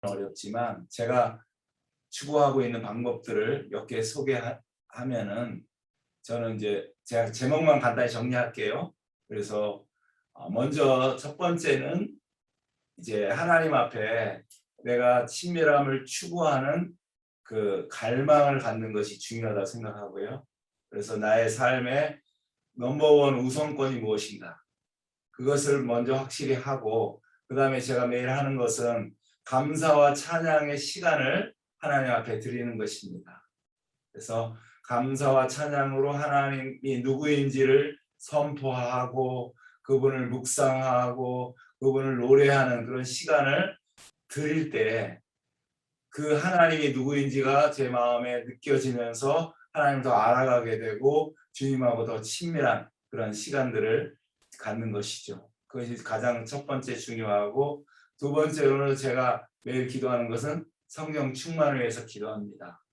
어렵지만 제가 추구하고 있는 방법들을 몇 개 소개하면은 저는 이제 제가 제목만 간단히 정리할게요. 그래서 먼저 첫 번째는 이제 하나님 앞에 내가 친밀함을 추구하는 그 갈망을 갖는 것이 중요하다고 생각하고요. 그래서 나의 삶의 넘버원 우선권이 무엇인가, 그것을 먼저 확실히 하고, 그 다음에 제가 매일 하는 것은 감사와 찬양의 시간을 하나님 앞에 드리는 것입니다. 그래서 감사와 찬양으로 하나님이 누구인지를 선포하고 그분을 묵상하고 그분을 노래하는 그런 시간을 드릴 때 그 하나님이 누구인지가 제 마음에 느껴지면서 하나님을 더 알아가게 되고 주님하고 더 친밀한 그런 시간들을 갖는 것이죠. 그것이 가장 첫 번째 중요하고, 두 번째로는 제가 매일 기도하는 것은 성령 충만을 위해서 기도합니다.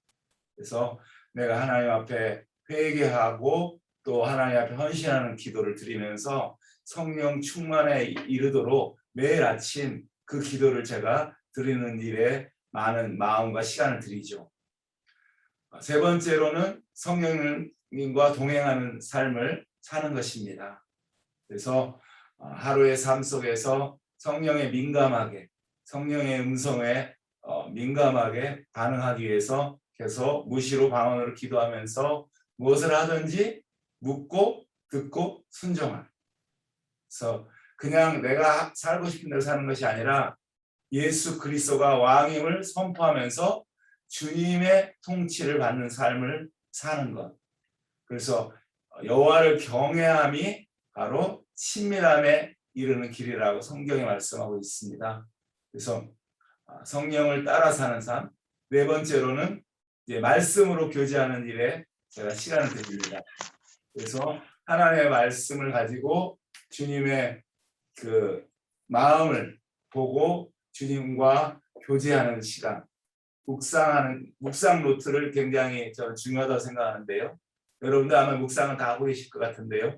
그래서 내가 하나님 앞에 회개하고 또 하나님 앞에 헌신하는 기도를 드리면서 성령 충만에 이르도록 매일 아침 그 기도를 제가 드리는 일에 많은 마음과 시간을 드리죠. 세 번째로는 성령님과 동행하는 삶을 사는 것입니다. 그래서 하루의 삶 속에서 성령에 민감하게, 성령의 음성에 민감하게 반응하기 위해서 계속 무시로 방언으로 기도하면서 무엇을 하든지 묻고 듣고 순종하는. 그래서 그냥 내가 살고 싶은 대로 사는 것이 아니라 예수 그리스도가 왕임을 선포하면서 주님의 통치를 받는 삶을 사는 것. 그래서 여호와를 경외함이 바로 친밀함에 이르는 길이라고 성경이 말씀하고 있습니다. 그래서 성령을 따라 사는 삶. 네 번째로는 이제 말씀으로 교제하는 일에 제가 시간을 드립니다. 그래서 하나님의 말씀을 가지고 주님의 그 마음을 보고 주님과 교제하는 시간, 묵상 노트를 굉장히 저는 중요하다고 생각하는데요. 여러분들 아마 묵상은 다 하고 계실 것 같은데요.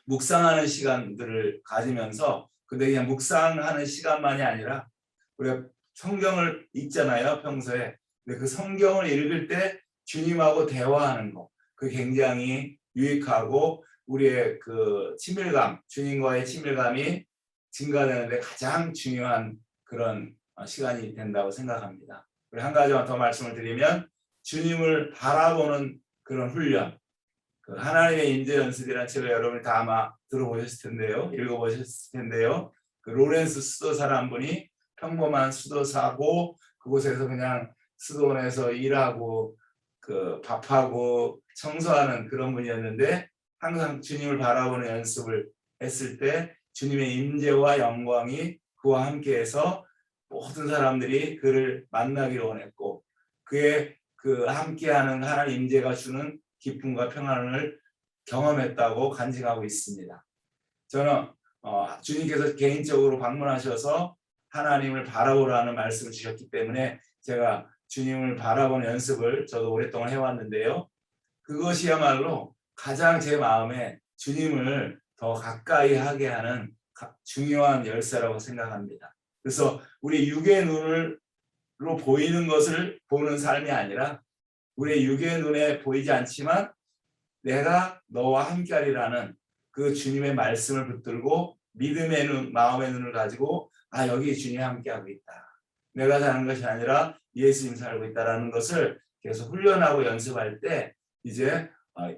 묵상하는 시간들을 가지면서, 근데 그냥 묵상하는 시간만이 아니라 우리가 성경을 읽잖아요, 평소에. 근데 그 성경을 읽을 때 주님하고 대화하는 거, 그 굉장히 유익하고 우리의 그 친밀감, 주님과의 친밀감이 증가되는데 가장 중요한 그런 시간이 된다고 생각합니다. 그리고 한 가지만 더 말씀을 드리면, 주님을 바라보는 그런 훈련, 그 하나님의 임재 연습이라는 책을 여러분이 다 아마 들어보셨을 텐데요, 읽어보셨을 텐데요. 그 로렌스 수도사라는 분이 평범한 수도사고 그곳에서 그냥 수도원에서 일하고 그 밥하고 청소하는 그런 분이었는데, 항상 주님을 바라보는 연습을 했을 때 주님의 임재와 영광이 그와 함께해서 모든 사람들이 그를 만나기를 원했고, 그의 그 함께하는 하나님 임재가 주는 기쁨과 평안을 경험했다고 간증하고 있습니다. 저는 주님께서 개인적으로 방문하셔서 하나님을 바라보라는 말씀을 주셨기 때문에 제가 주님을 바라보는 연습을 저도 오랫동안 해왔는데요. 그것이야말로 가장 제 마음에 주님을 더 가까이 하게 하는 중요한 열쇠라고 생각합니다. 그래서 우리 육의 눈으로 보이는 것을 보는 삶이 아니라 우리의 육의 눈에 보이지 않지만 내가 너와 함께하리라는 그 주님의 말씀을 붙들고 믿음의 눈, 마음의 눈을 가지고 여기 주님이 함께하고 있다. 내가 사는 것이 아니라 예수님 살고 있다라는 것을 계속 훈련하고 연습할 때 이제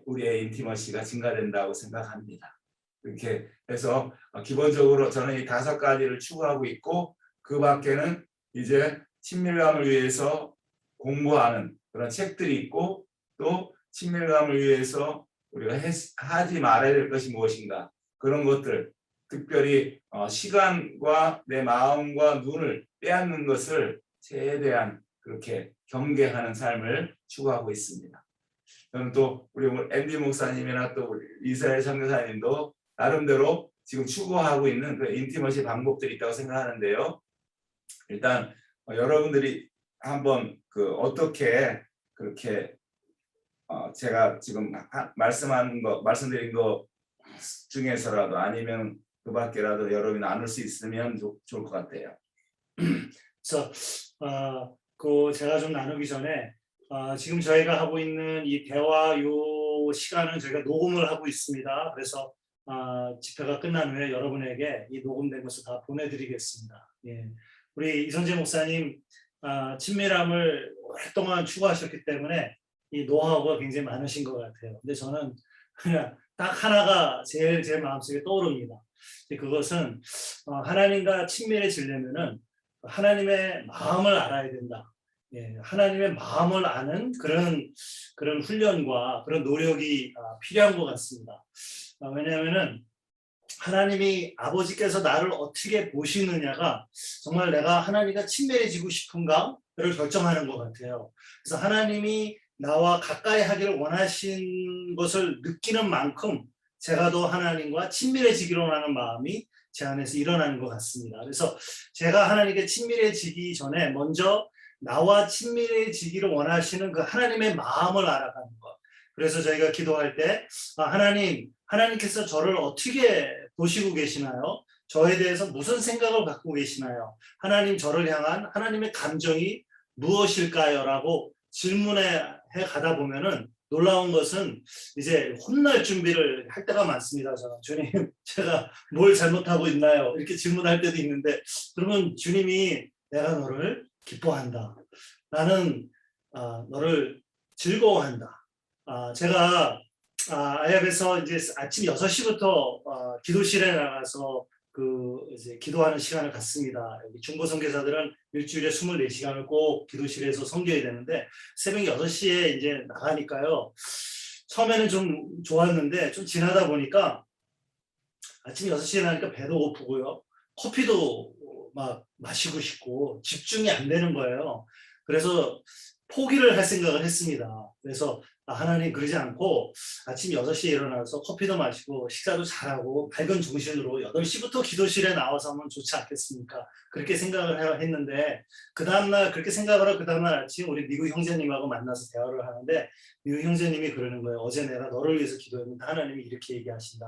우리의 인티머시가 증가된다고 생각합니다. 이렇게 해서 기본적으로 저는 이 5가지를 추구하고 있고, 그 밖에는 이제 친밀감을 위해서 공부하는 그런 책들이 있고, 또 친밀감을 위해서 우리가 하지 말아야 될 것이 무엇인가, 그런 것들, 특별히 시간과 내 마음과 눈을 빼앗는 것을 최대한 그렇게 경계하는 삶을 추구하고 있습니다. 저는 또 우리 앤디 목사님이나 또 이스라엘 선교사님도 나름대로 지금 추구하고 있는 그 인티머시 방법들이 있다고 생각하는데요. 일단 여러분들이 한번 그 어떻게 그렇게 제가 지금 말씀드린 거 중에서라도 아니면 그 밖에라도 여러분이 나눌 수 있으면 좋을 것 같아요. 그래서 그 제가 좀 나누기 전에 지금 저희가 하고 있는 이 대화 요 시간은 저희가 녹음을 하고 있습니다. 그래서 집회가 끝난 후에 여러분에게 이 녹음된 것을 다 보내드리겠습니다. 예. 우리 이선재 목사님 친밀함을 오랫동안 추구하셨기 때문에 이 노하우가 굉장히 많으신 것 같아요. 근데 저는 그냥 딱 하나가 제일 제 마음속에 떠오릅니다. 그것은 하나님과 친밀해지려면은 하나님의 마음을 알아야 된다. 예, 하나님의 마음을 아는 그런 훈련과 그런 노력이 필요한 것 같습니다. 왜냐하면은 하나님이 아버지께서 나를 어떻게 보시느냐가 정말 내가 하나님과 친밀해지고 싶은가를 결정하는 것 같아요. 그래서 하나님이 나와 가까이 하기를 원하신 것을 느끼는 만큼 제가 더 하나님과 친밀해지기로 하는 마음이 제 안에서 일어나는 것 같습니다. 그래서 제가 하나님께 친밀해지기 전에 먼저 나와 친밀해지기를 원하시는 그 하나님의 마음을 알아가는 것. 그래서 저희가 기도할 때 하나님께서 저를 어떻게 보시고 계시나요? 저에 대해서 무슨 생각을 갖고 계시나요? 하나님 저를 향한 하나님의 감정이 무엇일까요? 라고 질문해 가다 보면은 놀라운 것은 이제 혼날 준비를 할 때가 많습니다. 주님, 제가 뭘 잘못하고 있나요? 이렇게 질문할 때도 있는데, 그러면 주님이 내가 너를 기뻐한다. 나는 너를 즐거워한다. 제가 아야에서 이제 아침 6시부터 기도실에 나가서 이제 기도하는 시간을 갖습니다. 여기 중보 선교사들은 일주일에 24시간을 꼭 기도실에서 섬겨야 되는데 새벽 6시에 이제 나가니까요. 처음에는 좀 좋았는데 좀 지나다 보니까 아침 6시에 나니까 배도 고프고요. 커피도 막 마시고 싶고 집중이 안 되는 거예요. 그래서 포기를 할 생각을 했습니다. 그래서 하나님 그러지 않고 아침 6시에 일어나서 커피도 마시고 식사도 잘하고 밝은 정신으로 8시부터 기도실에 나와서 하면 좋지 않겠습니까? 그렇게 생각을 했는데 그 다음날 그렇게 생각을 하고 그 다음날 아침 우리 미국 형제님하고 만나서 대화를 하는데 미국 형제님이 그러는 거예요. 어제 내가 너를 위해서 기도했는데 하나님이 이렇게 얘기하신다.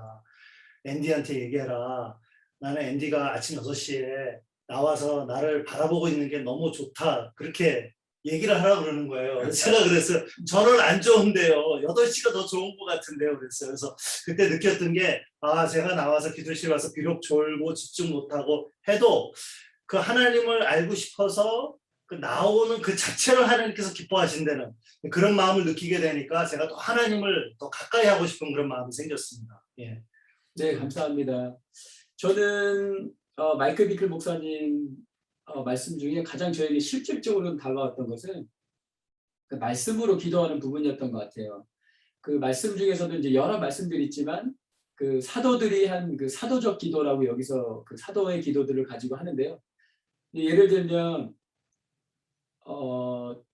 앤디한테 얘기해라. 나는 앤디가 아침 6시에 나와서 나를 바라보고 있는 게 너무 좋다. 그렇게 얘기를 하라고 그러는 거예요. 제가 그랬어요. 저는 안 좋은데요. 8시가 더 좋은 것 같은데요. 그랬어요. 그래서 그때 느꼈던 게 제가 나와서 기도실 와서 비록 졸고 집중 못하고 해도 그 하나님을 알고 싶어서 나오는 그 자체를 하나님께서 기뻐하신다는 그런 마음을 느끼게 되니까 제가 또 하나님을 더 가까이 하고 싶은 그런 마음이 생겼습니다. 예. 네, 감사합니다. 저는 마이클 비클 목사님 말씀 중에 가장 저에게 실질적으로 다가왔던 것은 그 말씀으로 기도하는 부분이었던 것 같아요. 그 말씀 중에서도 이제 여러 말씀들이 있지만 그 사도들이 한 그 사도적 기도라고 여기서 그 사도의 기도들을 가지고 하는데요. 예를 들면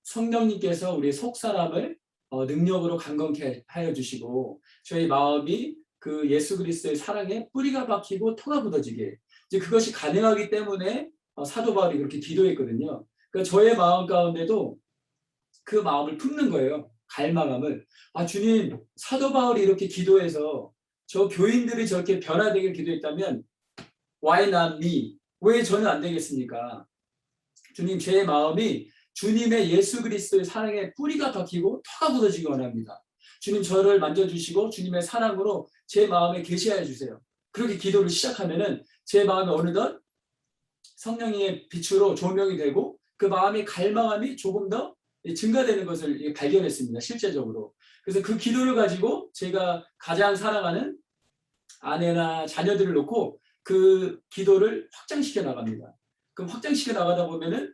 성령님께서 우리 속 사람을 능력으로 강건케 하여 주시고 저희 마음이 그 예수 그리스도의 사랑에 뿌리가 박히고 터가 굳어지게 이제 그것이 가능하기 때문에 사도 바울이 그렇게 기도했거든요. 그러니까 저의 마음 가운데도 그 마음을 품는 거예요. 갈망함을. 주님, 사도 바울이 이렇게 기도해서 저 교인들이 저렇게 변화되길 기도했다면 why not me? 왜 저는 안 되겠습니까? 주님, 제 마음이 주님의 예수 그리스도의 사랑에 뿌리가 박히고 터가 굳어지기 원합니다. 주님 저를 만져주시고 주님의 사랑으로 제 마음에 계시하여 주세요. 그렇게 기도를 시작하면은 제 마음이 어느덧 성령의 빛으로 조명이 되고 그 마음의 갈망함이 조금 더 증가되는 것을 발견했습니다. 실제적으로. 그래서 그 기도를 가지고 제가 가장 사랑하는 아내나 자녀들을 놓고 그 기도를 확장시켜 나갑니다. 그럼 확장시켜 나가다 보면은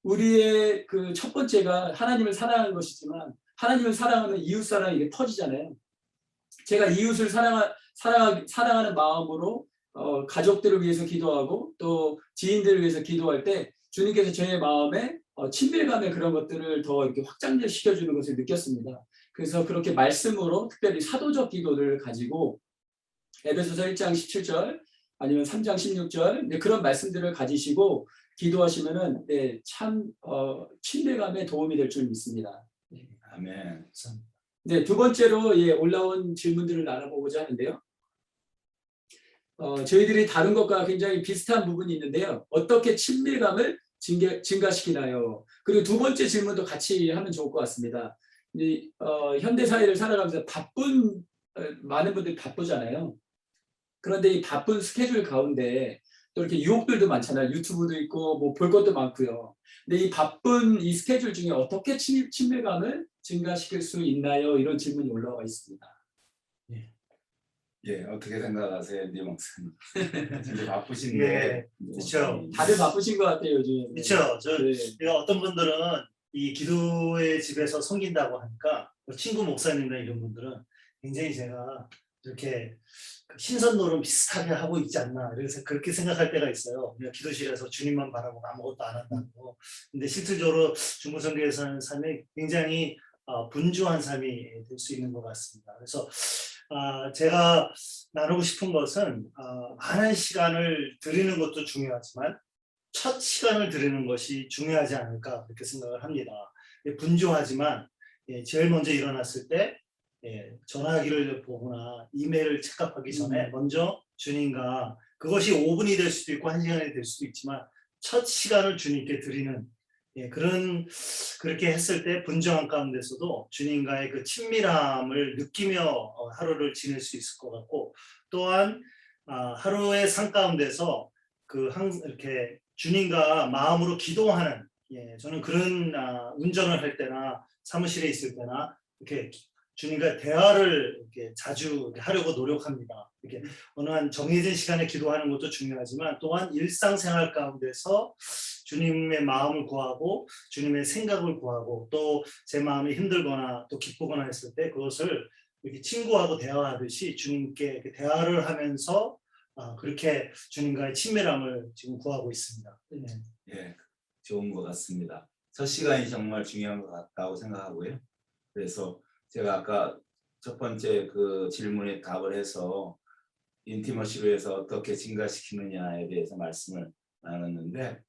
우리의 그 첫 번째가 하나님을 사랑하는 것이지만 하나님을 사랑하는 이웃 사랑이 이게 터지잖아요. 제가 이웃을 사랑하는 마음으로 가족들을 위해서 기도하고 또 지인들을 위해서 기도할 때 주님께서 제 마음에 친밀감의 그런 것들을 더 이렇게 확장시켜주는 것을 느꼈습니다. 그래서 그렇게 말씀으로 특별히 사도적 기도를 가지고 에베소서 1장 17절 아니면 3장 16절 그런 말씀들을 가지시고 기도하시면은 참 친밀감에 도움이 될 줄 믿습니다. 아멘. 네, 두 번째로 올라온 질문들을 알아보고자 하는데요. 저희들이 다른 것과 굉장히 비슷한 부분이 있는데요. 어떻게 친밀감을 증가시키나요? 그리고 두 번째 질문도 같이 하면 좋을 것 같습니다. 현대 사회를 살아가면서 많은 분들이 바쁘잖아요. 그런데 이 바쁜 스케줄 가운데 또 이렇게 유혹들도 많잖아요. 유튜브도 있고 뭐 볼 것도 많고요. 근데 이 바쁜 이 스케줄 중에 어떻게 친밀감을 증가시킬 수 있나요? 이런 질문이 올라와 있습니다. 예, 어떻게 생각하세요, 네 목사님? 진짜 바쁘신데. 예, 그렇죠. 다들 바쁘신 것 같아요, 요즘. 그렇죠. 네. 제가 어떤 분들은 이 기도의 집에서 섬긴다고 하니까 친구 목사님이나 이런 분들은 굉장히 제가 이렇게 신선노름 비슷하게 하고 있지 않나 그래서 그렇게 생각할 때가 있어요. 그냥 기도실에서 주님만 바라보고 아무것도 안 한다고. 근데 실질적으로 중보선교에서는 삶이 굉장히 분주한 삶이 될 수 있는 것 같습니다. 그래서 제가 나누고 싶은 것은 많은 시간을 드리는 것도 중요하지만 첫 시간을 드리는 것이 중요하지 않을까 그렇게 생각을 합니다. 분주하지만 제일 먼저 일어났을 때 전화기를 보거나 이메일을 체크하기 전에 먼저 주님과 그것이 5분이 될 수도 있고 1시간이 될 수도 있지만 첫 시간을 주님께 드리는 그렇게 했을 때 분주한 가운데서도 주님과의 그 친밀함을 느끼며 하루를 지낼 수 있을 것 같고 또한 하루의 삶 가운데서 이렇게 주님과 마음으로 기도하는 저는 그런 운전을 할 때나 사무실에 있을 때나 이렇게 주님과 대화를 이렇게 자주 하려고 노력합니다. 이렇게 어느 한 정해진 시간에 기도하는 것도 중요하지만 또한 일상생활 가운데서 주님의 마음을 구하고 주님의 생각을 구하고 또 제 마음이 힘들거나 또 기쁘거나 했을 때 그것을 이렇게 친구하고 대화하듯이 주님께 이렇게 대화를 하면서 그렇게 주님과의 친밀함을 지금 구하고 있습니다. 예, 좋은 것 같습니다. 첫 시간이 정말 중요한 것 같다고 생각하고요. 그래서 제가 아까 첫 번째 그 질문에 답을 해서 인티머시로 해서 어떻게 증가시키느냐에 대해서 말씀을 나눴는데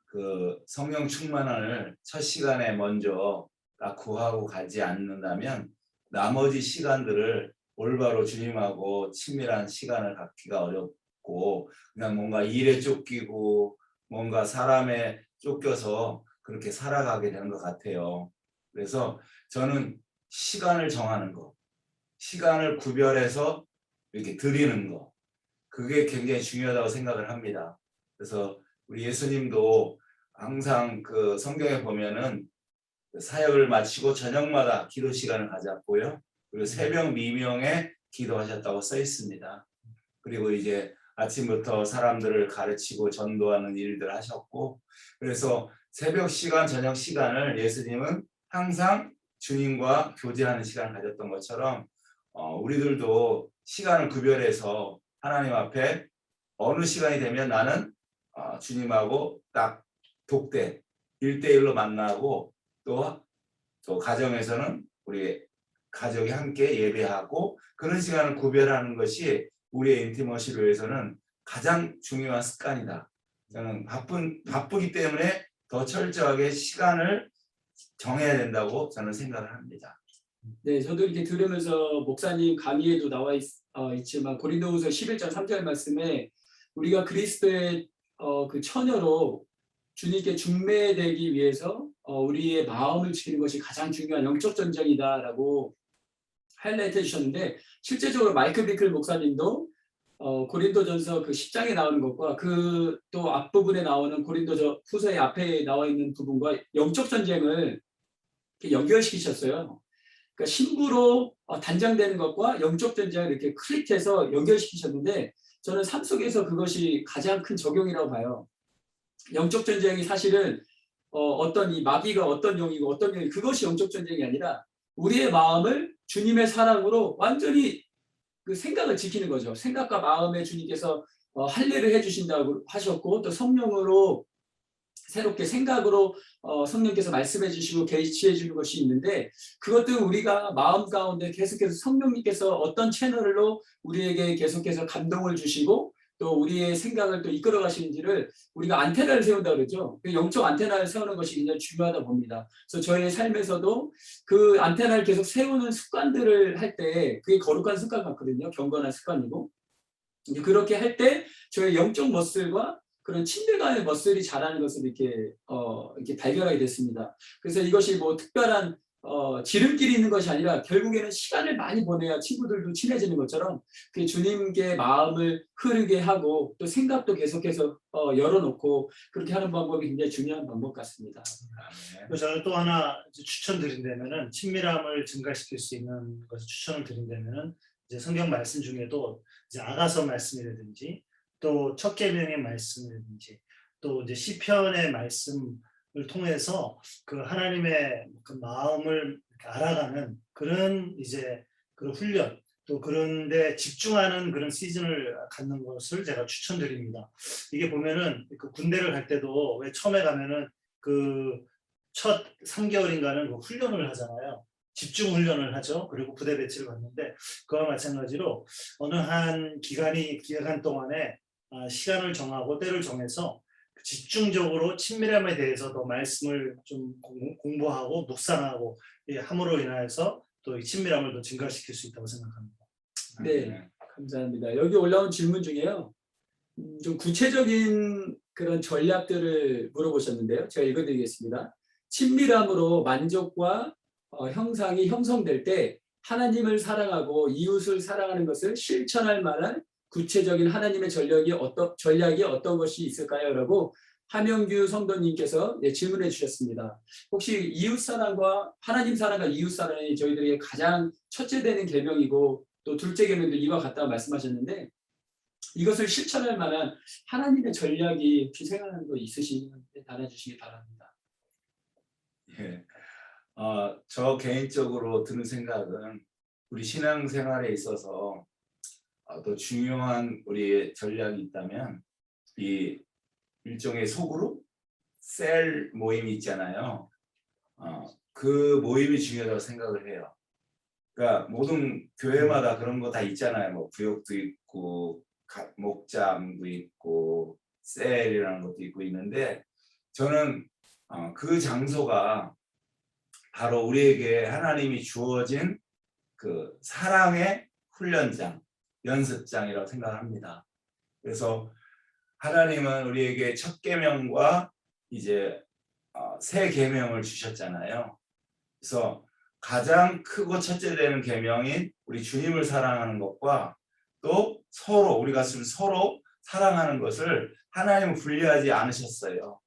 그 성령 충만을 첫 시간에 먼저 딱 구하고 가지 않는다면 나머지 시간들을 올바로 주님하고 친밀한 시간을 갖기가 어렵고 그냥 뭔가 일에 쫓기고 뭔가 사람에 쫓겨서 그렇게 살아가게 되는 것 같아요. 그래서 저는 시간을 정하는 거, 시간을 구별해서 이렇게 드리는 거, 그게 굉장히 중요하다고 생각을 합니다. 그래서 우리 예수님도 항상 그 성경에 보면은 사역을 마치고 저녁마다 기도 시간을 가졌고요. 그리고 새벽 미명에 기도하셨다고 써 있습니다. 그리고 이제 아침부터 사람들을 가르치고 전도하는 일들 하셨고 그래서 새벽 시간, 저녁 시간을 예수님은 항상 주님과 교제하는 시간을 가졌던 것처럼 우리들도 시간을 구별해서 하나님 앞에 어느 시간이 되면 나는 주님하고 딱 독대 1대1로 만나고 또 가정에서는 우리 가족이 함께 예배하고 그런 시간을 구별하는 것이 우리의 인티머시를 위해서는 가장 중요한 습관이다. 저는 바쁘기 때문에 더 철저하게 시간을 정해야 된다고 저는 생각을 합니다. 네, 저도 이렇게 들으면서 목사님 강의에도 나와 있지만 고린도후서 11장 3절 말씀에 우리가 그리스도의 그 처녀로 주님께 중매되기 위해서 우리의 마음을 지키는 것이 가장 중요한 영적 전쟁이다라고 하이라이트 해주셨는데 실제적으로 마이클 비클 목사님도 고린도전서 그 10장에 나오는 것과 그 또 앞부분에 나오는 고린도서 후서의 앞에 나와 있는 부분과 영적 전쟁을 연결시키셨어요. 그러니까 신부로 단장되는 것과 영적 전쟁을 이렇게 클릭해서 연결시키셨는데 저는 삶 속에서 그것이 가장 큰 적용이라고 봐요. 영적 전쟁이 사실은 어떤 이 마귀가 어떤 영이고 어떤 영이 그것이 영적 전쟁이 아니라 우리의 마음을 주님의 사랑으로 완전히 그 생각을 지키는 거죠. 생각과 마음에 주님께서 할례를 해주신다고 하셨고 또 성령으로 새롭게 생각으로 성령께서 말씀해 주시고 계시해 주는 것이 있는데 그것도 우리가 마음 가운데 계속해서 성령님께서 어떤 채널로 우리에게 계속해서 감동을 주시고 또 우리의 생각을 또 이끌어 가시는지를 우리가 안테나를 세운다 그러죠. 영적 안테나를 세우는 것이 굉장히 중요하다 봅니다. 그래서 저의 삶에서도 그 안테나를 계속 세우는 습관들을 할 때 그게 거룩한 습관 같거든요. 경건한 습관이고 그렇게 할 때 저의 영적 머슬과 그런 친밀감의 머슬이 자라는 것을 이렇게 발견하게 됐습니다. 그래서 이것이 뭐 특별한 지름길이 있는 것이 아니라 결국에는 시간을 많이 보내야 친구들도 친해지는 것처럼 그 주님께 마음을 흐르게 하고 또 생각도 계속해서 열어놓고 그렇게 하는 방법이 굉장히 중요한 방법 같습니다. 그리고 저는 또 하나 이제 추천드린다면은 친밀함을 증가시킬 수 있는 것을 추천을 드린다면은 이제 성경 말씀 중에도 이제 아가서 말씀이라든지 또 첫 계명의 말씀이라든지 또 이제 시편의 말씀을 통해서 그 하나님의 그 마음을 알아가는 그런 이제 그런 훈련 또 그런데 집중하는 그런 시즌을 갖는 것을 제가 추천드립니다. 이게 보면은 그 군대를 갈 때도 왜 처음에 가면은 그 첫 3개월인가는 그 훈련을 하잖아요. 집중 훈련을 하죠. 그리고 부대 배치를 받는데 그와 마찬가지로 어느 한 기간 동안에 시간을 정하고 때를 정해서 집중적으로 친밀함에 대해서 더 말씀을 좀 공부하고 묵상하고 함으로 인해서 또 이 친밀함을 더 증가시킬 수 있다고 생각합니다. 네, 감사합니다. 여기 올라온 질문 중에요. 좀 구체적인 그런 전략들을 물어보셨는데요. 제가 읽어드리겠습니다. 친밀함으로 만족과 형상이 형성될 때 하나님을 사랑하고 이웃을 사랑하는 것을 실천할 만한 구체적인 하나님의 전략이 어떤 것이 있을까요? 라고 하명규 성도님께서 질문해 주셨습니다. 혹시 이웃사랑과 하나님 사랑과 이웃사랑이 저희들에게 가장 첫째 되는 계명이고 또 둘째 계명도 이와 같다고 말씀하셨는데 이것을 실천할 만한 하나님의 전략이 혹시 생각나는 거 있으시면 달아주시기 바랍니다. 예. 저 개인적으로 드는 생각은 우리 신앙생활에 있어서 더 중요한 우리의 전략이 있다면 이 일종의 소그룹 셀 모임이 있잖아요. 그 모임이 중요하다고 생각을 해요. 그러니까 모든 교회마다 그런 거 다 있잖아요. 뭐 구역도 있고 목장도 있고 셀이라는 것도 있고 있는데 저는 그 장소가 바로 우리에게 하나님이 주어진 그 사랑의 훈련장, 연습장이라고 생각합니다. 그래서 하나님은 우리에게 첫 계명과 이제 새 계명을 주셨잖아요. 그래서 가장 크고 첫째 되는 계명인 우리 주님을 사랑하는 것과 또 우리가 서로 사랑하는 것을 하나님은 분리하지 않으셨어요.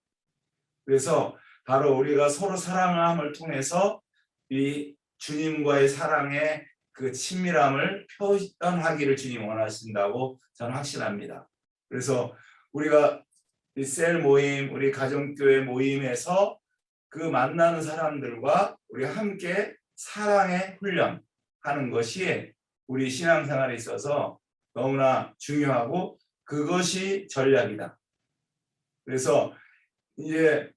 그래서 바로 우리가 서로 사랑함을 통해서 이 주님과의 사랑의 그 친밀함을 표현하기를 주님 원하신다고 저는 확신합니다. 그래서 우리가 이 셀 모임, 우리 가정교회 모임에서 그 만나는 사람들과 우리 함께 사랑의 훈련하는 것이 우리 신앙생활에 있어서 너무나 중요하고 그것이 전략이다. 그래서 이제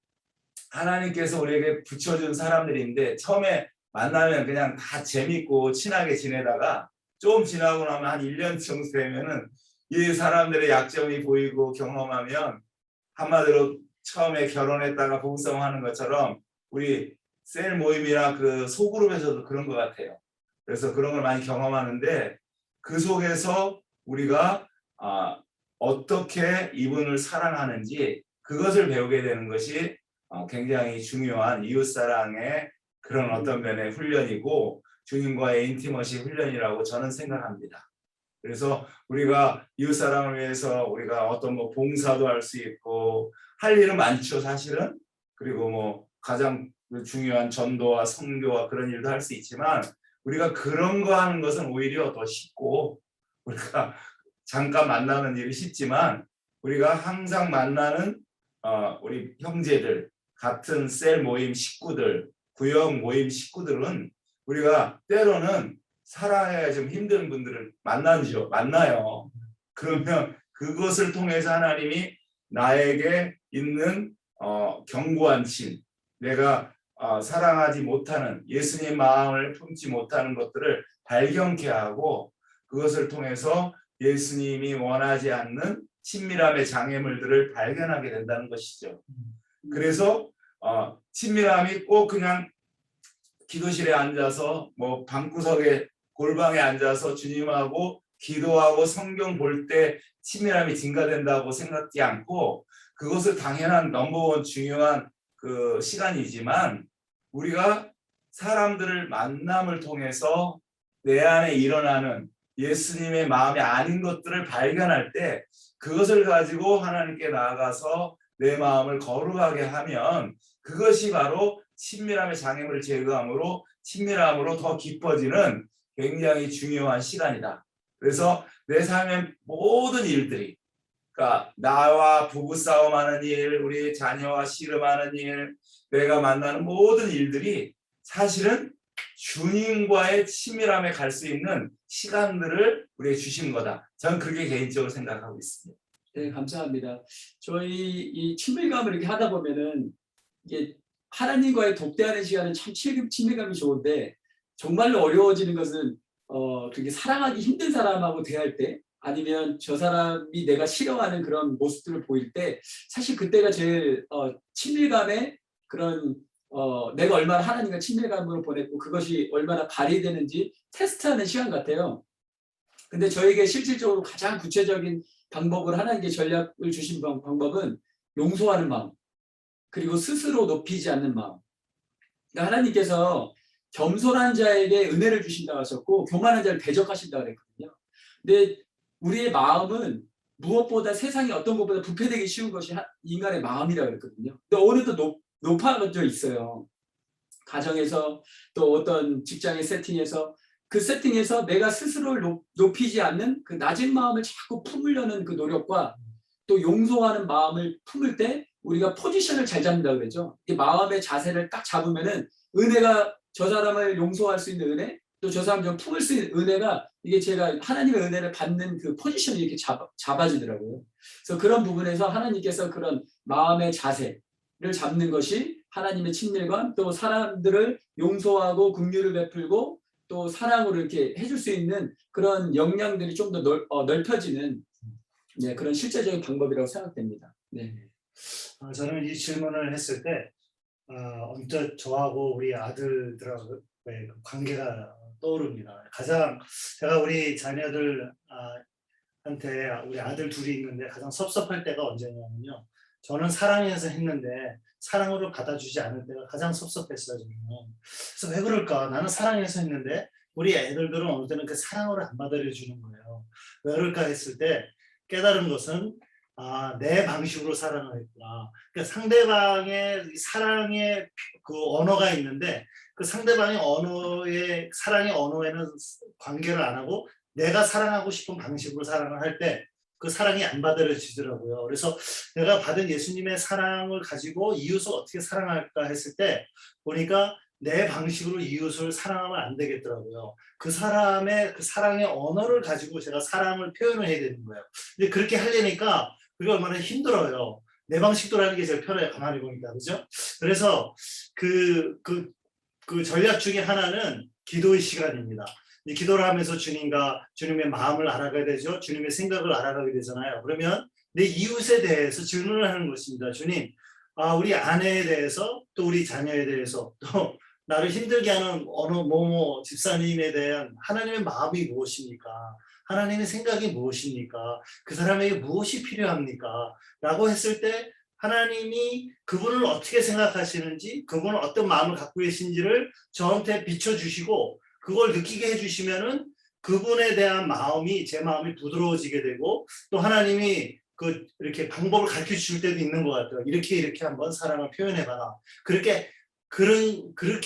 하나님께서 우리에게 붙여준 사람들인데 처음에 만나면 그냥 다 재밌고 친하게 지내다가 좀 지나고 나면 한 1년 정도 되면은 이 사람들의 약점이 보이고 경험하면 한마디로 처음에 결혼했다가 부부싸움하는 것처럼 우리 셀 모임이나 그 소그룹에서도 그런 것 같아요. 그래서 그런 걸 많이 경험하는데 그 속에서 우리가 어떻게 이분을 사랑하는지 그것을 배우게 되는 것이 굉장히 중요한 이웃사랑의 그런 어떤 면의 훈련이고 주님과의 인티머시 훈련이라고 저는 생각합니다. 그래서 우리가 이웃사랑을 위해서 우리가 어떤 뭐 봉사도 할 수 있고 할 일은 많죠 사실은. 그리고 뭐 가장 중요한 전도와 선교와 그런 일도 할 수 있지만 우리가 그런 거 하는 것은 오히려 더 쉽고 우리가 잠깐 만나는 일이 쉽지만 우리가 항상 만나는 우리 형제들 같은 셀 모임 식구들 구역 모임 식구들은 우리가 때로는 살아야 좀 힘든 분들을 만나요. 그러면 그것을 통해서 하나님이 나에게 있는 견고한 친, 내가 사랑하지 못하는 예수님 마음을 품지 못하는 것들을 발견케 하고 그것을 통해서 예수님이 원하지 않는 친밀함의 장애물들을 발견하게 된다는 것이죠. 그래서 친밀함이 꼭 그냥 기도실에 앉아서 뭐 방구석에 골방에 앉아서 주님하고 기도하고 성경 볼 때 친밀함이 증가된다고 생각지 않고 그것을 당연한 넘버원 중요한 그 시간이지만 우리가 사람들을 만남을 통해서 내 안에 일어나는 예수님의 마음이 아닌 것들을 발견할 때 그것을 가지고 하나님께 나아가서 내 마음을 거룩하게 하면 그것이 바로 친밀함의 장애물을 제거함으로 친밀함으로 더 깊어지는 굉장히 중요한 시간이다. 그래서 내 삶의 모든 일들이 그러니까 나와 부부싸움하는 일, 우리 자녀와 씨름하는 일, 내가 만나는 모든 일들이 사실은 주님과의 친밀함에 갈 수 있는 시간들을 우리에게 주신 거다. 저는 그렇게 개인적으로 생각하고 있습니다. 네, 감사합니다. 저희 이 친밀감을 이렇게 하다 보면은 이게 하나님과의 독대하는 시간은 참 친밀감이 좋은데 정말로 어려워지는 것은 그렇게 사랑하기 힘든 사람하고 대할 때 아니면 저 사람이 내가 싫어하는 그런 모습들을 보일 때 사실 그때가 제일 친밀감의 그런 내가 얼마나 하나님과 친밀감으로 보냈고 그것이 얼마나 발휘되는지 테스트하는 시간 같아요. 근데 저에게 실질적으로 가장 구체적인 방법을 하나님께 전략을 주신 방법은 용서하는 마음 그리고 스스로 높이지 않는 마음. 그러니까 하나님께서 겸손한 자에게 은혜를 주신다고 하셨고 교만한 자를 대적하신다고 그랬거든요. 근데 우리의 마음은 무엇보다 세상에 어떤 것보다 부패되기 쉬운 것이 인간의 마음이라고 그랬거든요. 근데 오늘도 높아져 있어요. 가정에서 또 어떤 직장의 세팅에서 그 세팅에서 내가 스스로를 높이지 않는 그 낮은 마음을 자꾸 품으려는 그 노력과 또 용서하는 마음을 품을 때 우리가 포지션을 잘 잡는다고 그러죠. 이 마음의 자세를 딱 잡으면은 은혜가 저 사람을 용서할 수 있는 은혜 또 저 사람 좀 품을 수 있는 은혜가 이게 제가 하나님의 은혜를 받는 그 포지션이 이렇게 잡아지더라고요. 그래서 그런 부분에서 하나님께서 그런 마음의 자세를 잡는 것이 하나님의 친밀감 또 사람들을 용서하고 긍휼을 베풀고 또 사랑으로 이렇게 해줄 수 있는 그런 역량들이 좀 더 넓혀지는 네, 그런 실제적인 방법이라고 생각됩니다. 네. 저는 이 질문을 했을 때 언뜻 저하고 우리 아들들하고의 그 관계가 떠오릅니다. 가장 제가 우리 자녀들 한테 우리 아들 둘이 있는데 가장 섭섭할 때가 언제냐면요. 저는 사랑해서 했는데 사랑으로 받아주지 않을 때가 가장 섭섭했어요. 저는. 그래서 왜 그럴까? 나는 사랑해서 했는데 우리 애들들은 어느 때는 그 사랑으로 안 받아주는 거예요. 왜 그럴까 했을 때 깨달은 것은 내 방식으로 사랑을 했구나. 그러니까 상대방의 사랑의 그 언어가 있는데 그 상대방의 언어의 사랑의 언어에는 관계를 안 하고 내가 사랑하고 싶은 방식으로 사랑을 할 때 그 사랑이 안 받아들여지더라고요. 그래서 내가 받은 예수님의 사랑을 가지고 이웃을 어떻게 사랑할까 했을 때 보니까 내 방식으로 이웃을 사랑하면 안 되겠더라고요. 그 사람의 그 사랑의 언어를 가지고 제가 사랑을 표현을 해야 되는 거예요. 근데 그렇게 하려니까 그게 얼마나 힘들어요. 내 방식도라는 게 제일 편해요. 가만히 보니까. 그죠? 그래서 그 전략 중에 하나는 기도의 시간입니다. 이 기도를 하면서 주님과 주님의 마음을 알아가야 되죠. 주님의 생각을 알아가게 되잖아요. 그러면 내 이웃에 대해서 질문을 하는 것입니다. 주님, 우리 아내에 대해서 또 우리 자녀에 대해서 또 나를 힘들게 하는 어느某某 집사님에 대한 하나님의 마음이 무엇입니까? 하나님의 생각이 무엇입니까? 그 사람에게 무엇이 필요합니까? 라고 했을 때 하나님이 그분을 어떻게 생각하시는지 그분은 어떤 마음을 갖고 계신지를 저한테 비춰주시고 그걸 느끼게 해주시면은 그분에 대한 마음이 제 마음이 부드러워지게 되고 또 하나님이 이렇게 방법을 가르쳐 주실 때도 있는 것 같아요. 이렇게 한번 사랑을 표현해봐라. 그렇게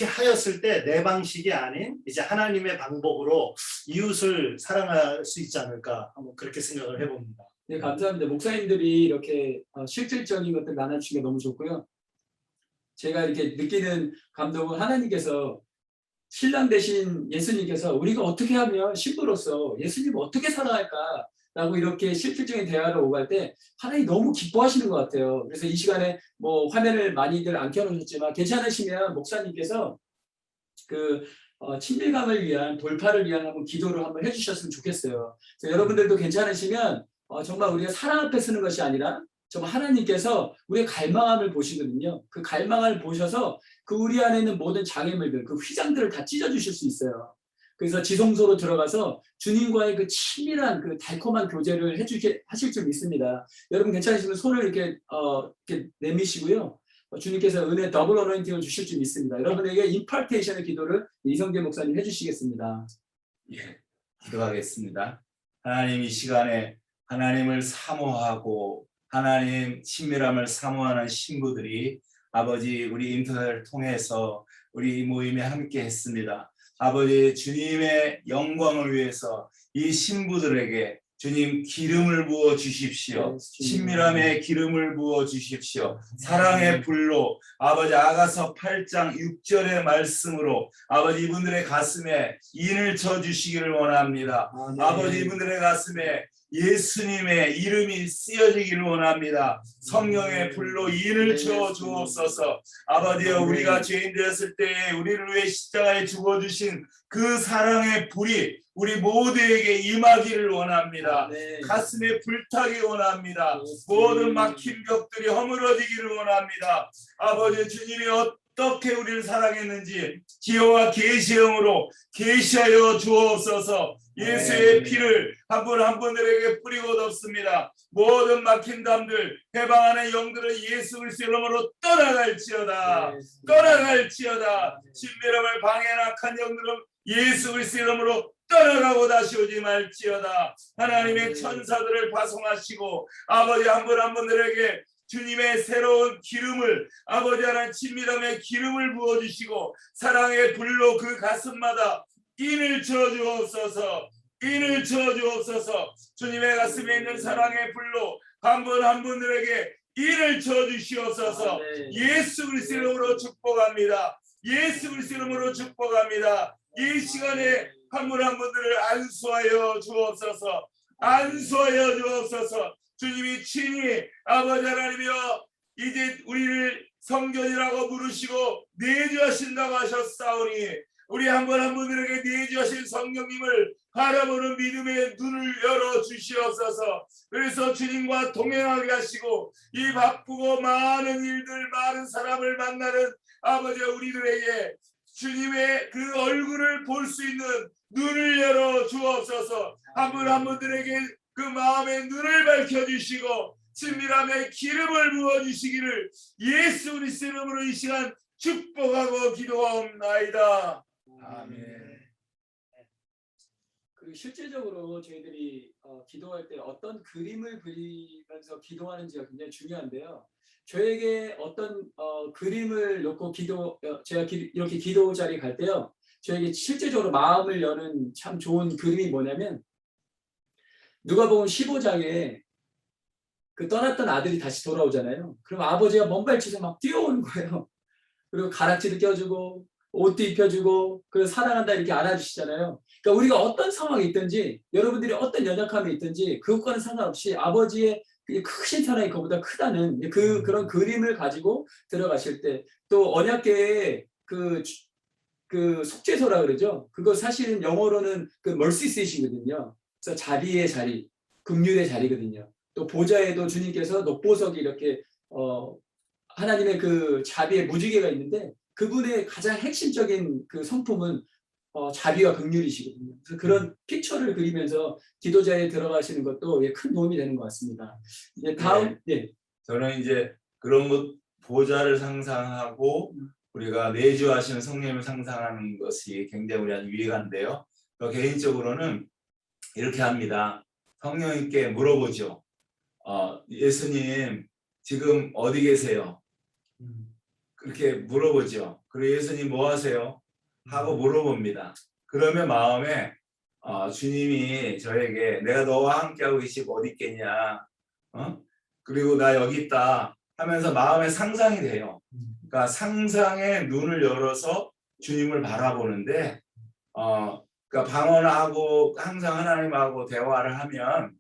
하였을 때 내 방식이 아닌 이제 하나님의 방법으로 이웃을 사랑할 수 있지 않을까 한번 그렇게 생각을 해봅니다. 네, 감사합니다. 목사님들이 이렇게 실질적인 것들 나눠주시는 게 너무 좋고요. 제가 이렇게 느끼는 감동은 하나님께서 신랑 되신 예수님께서 우리가 어떻게 하면 신부로서 예수님을 어떻게 사랑할까라고 이렇게 실질적인 대화를 오갈 때 하나님 너무 기뻐하시는 것 같아요. 그래서 이 시간에 뭐 화면을 많이들 안 켜놓으셨지만 괜찮으시면 목사님께서 그 친밀감을 위한 돌파를 위한 한번 기도를 한번 해주셨으면 좋겠어요. 그래서 여러분들도 괜찮으시면 정말 우리가 사랑 앞에 쓰는 것이 아니라 정말 하나님께서 우리의 갈망함을 보시거든요. 그 갈망을 보셔서 그 우리 안에 있는 모든 장애물들, 그 휘장들을 다 찢어주실 수 있어요. 그래서 지성소로 들어가서 주님과의 그 치밀한 그 달콤한 교제를 하실 줄 믿습니다. 여러분 괜찮으시면 손을 이렇게 내미시고요. 주님께서 은혜 더블 어노인팅을 주실 줄 믿습니다. 여러분에게 임파테이션의 기도를 이성재 목사님 해주시겠습니다. 예, 기도하겠습니다. 하나님, 이 시간에 하나님을 사모하고 하나님 친밀함을 사모하는 신부들이 아버지 우리 인터넷을 통해서 우리 이 모임에 함께 했습니다. 아버지, 주님의 영광을 위해서 이 신부들에게 주님 기름을 부어 주십시오. 친밀함의 기름을 부어 주십시오. 사랑의 불로 아버지 아가서 8장 6절의 말씀으로 아버지 이분들의 가슴에 인을 쳐 주시기를 원합니다. 아버지 이분들의 가슴에 예수님의 이름이 쓰여지기를 원합니다. 성령의 불로 인을 쳐 주옵소서. 아버지여, 우리가 죄인 되었을 때에 우리를 위해 십자가에 죽어주신 그 사랑의 불이 우리 모두에게 임하기를 원합니다. 가슴에 불타기 원합니다. 모든 막힌 벽들이 허물어지기를 원합니다. 아버지, 주님이 어떻게 우리를 사랑했는지 기호와 계시형으로 계시하여 주옵소서. 예수의 피를 한 분 한 분들에게 뿌리고 덮습니다. 모든 막힌 담들, 해방하는 영들은 예수 그리스도의 이름으로 떠나갈지어다. 떠나갈지어다. 신비람을 방해한 악한 영들은 예수 그리스도의 이름으로 떠나가고 다시 오지 말지어다. 하나님의 천사들을 파송하시고 아버지 한 분 한 분들에게 주님의 새로운 기름을, 아버지 하나님 친밀함의 기름을 부어주시고 사랑의 불로 그 가슴마다 인을 쳐 주옵소서. 인을 쳐 주옵소서. 주님의 가슴에 있는 사랑의 불로 한 분 한 분들에게 인을 쳐 주시옵소서. 예수 그리스도의 이름으로 축복합니다. 예수 그리스도의 이름으로 축복합니다. 이 시간에 한 분 한 분들을 안수하여 주옵소서. 안수하여 주옵소서. 주님이 친히 아버지 하나님이여 이제 우리를 성전이라고 부르시고 내주하신다고 하셨사오니 우리 한 분 한 분들에게 내주하신 성령님을 바라보는 믿음의 눈을 열어 주시옵소서. 그래서 주님과 동행하게 하시고 이 바쁘고 많은 일들, 많은 사람을 만나는 아버지 우리들에게 주님의 그 얼굴을 볼 수 있는 눈을 열어 주옵소서. 한 분 한 분들에게 그 마음의 눈을 밝혀주시고 친밀함의 기름을 부어주시기를 예수 그리스도의 이름으로 이 시간 축복하고 기도하옵나이다. 아멘. 그리고 실제적으로 저희들이 기도할 때 어떤 그림을 그리면서 기도하는지가 굉장히 중요한데요. 저에게 어떤 그림을 놓고 제가 이렇게 기도 자리에 갈 때요, 저에게 실제적으로 마음을 여는 참 좋은 그림이 뭐냐면 누가복음 15장에 그 떠났던 아들이 다시 돌아오잖아요. 그럼 아버지가 먼발치서 막 뛰어오는 거예요. 그리고 가락지를 껴주고 옷도 입혀주고 그리고 사랑한다 이렇게 안아주시잖아요. 그러니까 우리가 어떤 상황이 있든지 여러분들이 어떤 연약함이 있든지 그것과는 상관없이 아버지의 크신 사랑이 그보다 크다는 그런 그림을 가지고 들어가실 때, 또 언약궤의 그 속죄소라 그러죠. 그거 사실은 영어로는 그 mercy seat이거든요. 그래서 자비의 자리, 긍휼의 자리거든요. 또 보좌에도 주님께서 녹보석이 이렇게 하나님의 그 자비의 무지개가 있는데 그분의 가장 핵심적인 그 성품은 자비와 긍휼이시거든요. 그래서 그런 픽처를 그리면서 기도자에 들어가시는 것도 큰 도움이 되는 것 같습니다. 이제 다음, 저는 이제 그런 것 보좌를 상상하고 우리가 내주하시는 성령을 상상하는 것이 굉장히 우리한테 유익한데요. 개인적으로는 이렇게 합니다. 성령님께 물어보죠. 예수님 지금 어디 계세요? 그렇게 물어보죠. 그리고 예수님 뭐 하세요? 하고 물어봅니다. 그러면 마음에 주님이 저에게 내가 너와 함께하고 계시고 어디 있겠냐, 그리고 나 여기 있다 하면서 마음에 상상이 돼요. 그러니까 상상의 눈을 열어서 주님을 바라보는데 그러니까 방언하고 항상 하나님하고 대화를 하면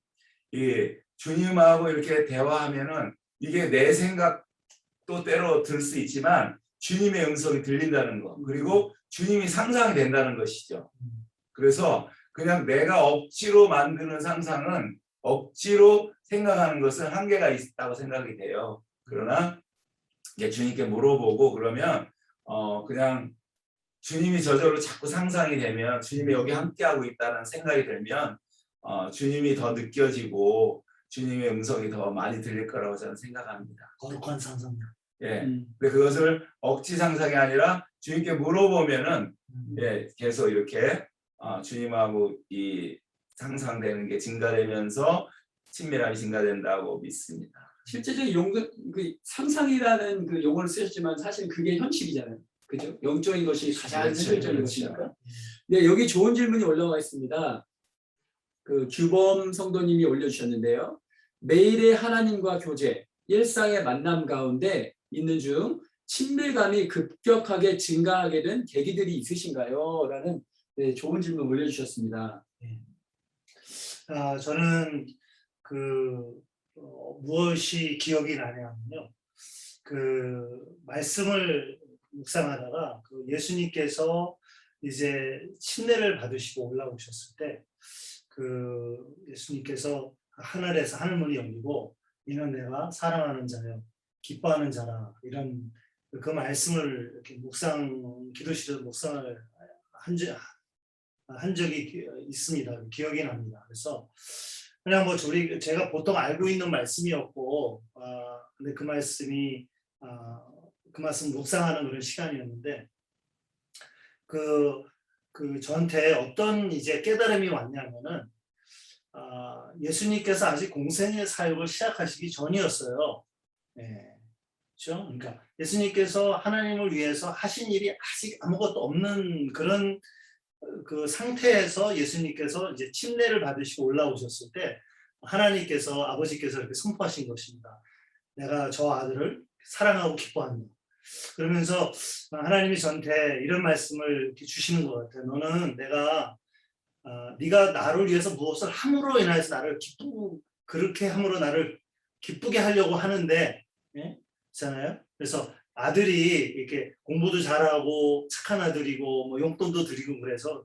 이 주님하고 이렇게 대화하면은 이게 내 생각도 때로 들 수 있지만 주님의 음성이 들린다는 거, 그리고 주님이 상상이 된다는 것이죠. 그래서 그냥 내가 억지로 만드는 상상은, 억지로 생각하는 것은 한계가 있다고 생각이 돼요. 그러나 이제 주님께 물어보고 그러면 그냥 주님이 저절로 자꾸 상상이 되면 주님이 여기 함께하고 있다는 생각이 들면 주님이 더 느껴지고 주님의 음성이 더 많이 들릴 거라고 저는 생각합니다. 거룩한 상상력. 예. 음. 근데 그것을 억지 상상이 아니라 주님께 물어보면은 예, 계속 이렇게 주님하고 이 상상되는 게 증가되면서 친밀함이 증가된다고 믿습니다. 실제적인 그 상상이라는 그 용어를 쓰셨지만 사실 그게 현실이잖아요. 그죠? 영적인 것이 가장 그렇죠, 현실적인 그렇죠. 것이니까. 네, 여기 좋은 질문이 올라와 있습니다. 그 규범 성도님이 올려주셨는데요. 매일의 하나님과 교제, 일상의 만남 가운데 있는 중 친밀감이 급격하게 증가하게 된 계기들이 있으신가요? 라는 네, 좋은 질문 올려주셨습니다. 저는 무엇이 기억이 나냐면요. 그 말씀을 묵상하다가 그 예수님께서 이제 침례를 받으시고 올라오셨을 때 그 예수님께서 하늘에서 하늘문이 열리고 이는 내가 사랑하는 자여 기뻐하는 자라 이런 그 말씀을 이렇게 기도실에서 묵상을 한 적이 있습니다. 기억이 납니다. 그래서 그냥 제가 보통 알고 있는 말씀이었고, 근데 그 말씀 묵상하는 그런 시간이었는데, 저한테 어떤 이제 깨달음이 왔냐면은, 예수님께서 아직 공생의 사역을 시작하시기 전이었어요. 네. 그렇죠? 그러니까 예수님께서 하나님을 위해서 하신 일이 아직 아무것도 없는 그런 그 상태에서 예수님께서 이제 침례를 받으시고 올라오셨을 때 하나님께서 아버지께서 이렇게 선포하신 것입니다. 내가 저 아들을 사랑하고 기뻐한다. 그러면서 하나님이 저한테 이런 말씀을 이렇게 주시는 것 같아요. 너는 네가 나를 위해서 무엇을 함으로 인해서 그렇게 함으로 나를 기쁘게 하려고 하는데, 예? 있잖아요. 그래서 아들이 이렇게 공부도 잘하고 착한 아들이고 뭐 용돈도 드리고 그래서